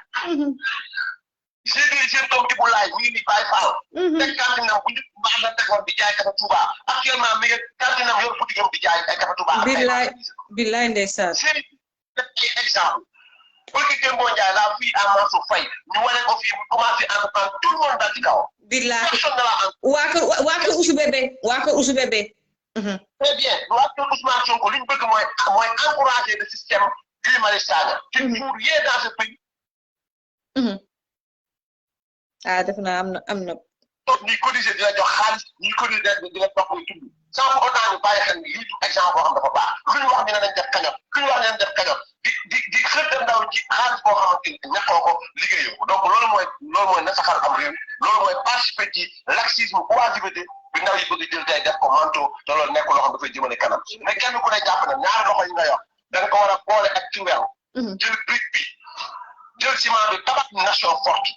Speaker 4: j'ai des jeunes comme Ibou Laye mi ngi nii Baye Fall. teg kantinam bu ñu baax la tegoon di jaay café Touba actuellement mi ngi kantinam yor boutique di jaay ay café Touba.
Speaker 3: billaay ndeysaan.
Speaker 4: c'est exemple. Porque Demba Ndiaye la fille à Mansour Faye ñu wane ko fii mu commencé en tout le monde dal ci kaw.
Speaker 3: billaay
Speaker 4: personne ne l'a
Speaker 3: waa kër Ousou Bébé
Speaker 4: très bien waa kër Ousmane Sonko li ñu bëgg mooy encourager le système Guy Marius Sagna qui ne fout rien dans ce pays.
Speaker 3: ah def naa am na.
Speaker 4: ñuy cotiser di la jox xaalis ñuy cotiser di la jox muy tudd sans pour autant ñu bàyyi xel ni lii du exemple boo xam dafa baax lu ñu wax ñu ne nañ def kañot lu ñu wax ne nañ def kañot di xëdd ndaw ci xaalis boo xamante ni ñàkkoo ko liggéeyoo ko donc loolu mooy nasaxal am réew loolu mooy participer ci laxisme oisiveté bi ndaw yi bëgg jël tey def ko manteau te loolu nekkul loo xam dafay jëmale kanam mais kenn ku ne jàpp na ñaari loxo yi nga yor da nga ko war a boole ak ci weeru jël brique bi jël ciment bi tabax nation forte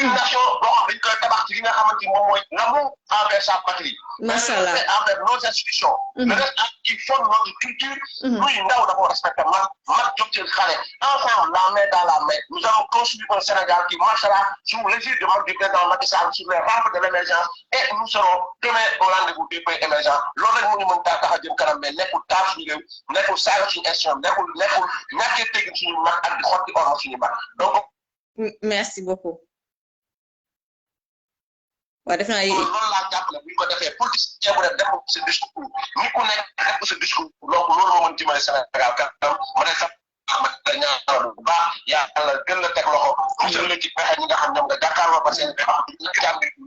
Speaker 4: une nation boo xam dañ koy tabax ci li nga xamante ni moom mooy l'amour envers sa patrie.
Speaker 3: macha allah
Speaker 4: envers nos institutions. le reste qui fonde notre culture. luy ndaw dafa respecté mag jóg ci xale ensemble la main dans la main nous allons construire un Sénégal qui marchera sous l'égide du président Macky Sall sur les rampes de l'émergence et nous serons demain au rendez-vous des pays émergents loolu rek mu ñu mën tax a jëm kanam mais nekkul taal suñu réew nekkul saaga suñu institution nekkul ñàkkee tegin suñu mag ak di xotti orma suñu mag donc.
Speaker 3: merci beaucoup. waaw def naa
Speaker 4: loolu laa jàppale bu ñu ko defee politicien bu def sa discours ni ku nekk def ko sa discours donc loolu moo mën dimbali Sénégal kanam ma ne sax ma ñaanal bu baax yàlla gën la teg loxo musal la ci pexe ñi nga xam ñoom nga jàkkaarloo ba seen pexe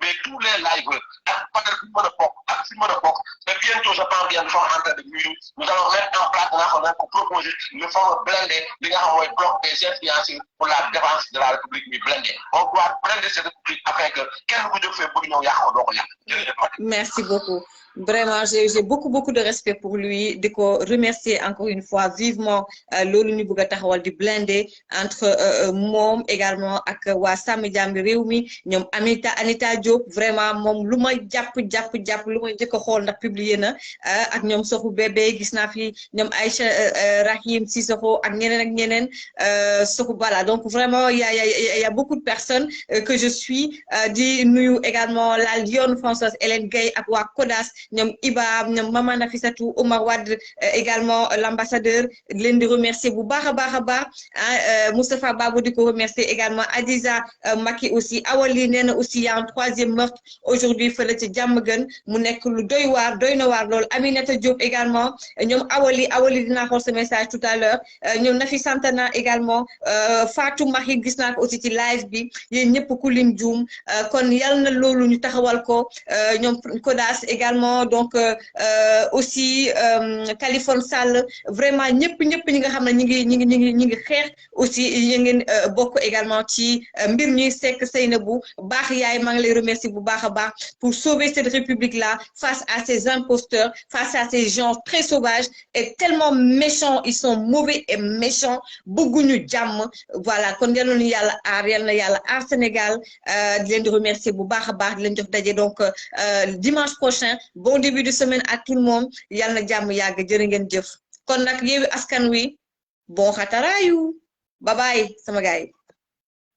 Speaker 4: mais tous les live ak peut-être fi mën a bokk ak fi mën a bokk mais bientôt je pense bien nous sommes en train de mûrir nous allons mettre en place nga xam ne ko proposer le fameux blindé li nga xam mooy bloc des influenceurs pour la défense de la République mi blindé on doit blinder cette République afin que kenn ku jóg fee bëgg ñëw yàq ko doo ko yàq
Speaker 3: merci beaucoup. Vraiment, j'ai beaucoup de respect pour lui. De remercier encore une fois vivement loolu ñu bëgg a taxawal di blindé entre moom également ak waa Sàmm Jàmmi Réew mi ñoom Anita Diop vraiment moom lu ma jàpp lu ma njëkk a xool ndax publier na ak ñoom Soxu Bébé gis naa fi ñoom Aïcha Rahim Sissoko ak ñeneen Soxu Bala donc vraiment il y a beaucoup de personnes que je suis di nuyu également la Lionne Françoise Hélène Gueye ak waa Kodas ñoom Iba ñoom Mama Nafisatou Omar Wade également l'ambassadeur leen di remercier bu baax a baax Moustapha Babou di ko remercier également Adiza Maki aussi Awali nee na aussi y a un troisième meurtre aujourd'hui fële ci Diamaguène mu nekk lu doy na waar loolu Aminata Diop également ñoom Awali dinaa xool ce message tout à l'heure ñoom Nafi Santana également Fatou Mahi gis naa ko aussi ci live bi yéen ñëpp ku lim juum kon yal na loolu ñu taxawal ko ñoom Kodas également donc aussi Californie Sall vraiment ñëpp ñi nga xam ne ñi ngi xeex aussi yi ngeen bokk également ci mbir ñuy Seck Seynabou baax yaay maa ngi lay remercier bu baax a baax pour sauver cette république là face à ces imposteurs face à ces gens très sauvages et tellement méchants ils sont mauvais et méchants bëgguñu jàmm voilà kon yal na yàlla aar Sénégal di leen di remercier bu baax a baax di leen jox daje donc dimanche prochain bon début de semaine à tout le monde yal na jàmm yàgg jërë ngeen jëf kon nag Yewwi Askan Wi bon xataraayu bye bye sama gaay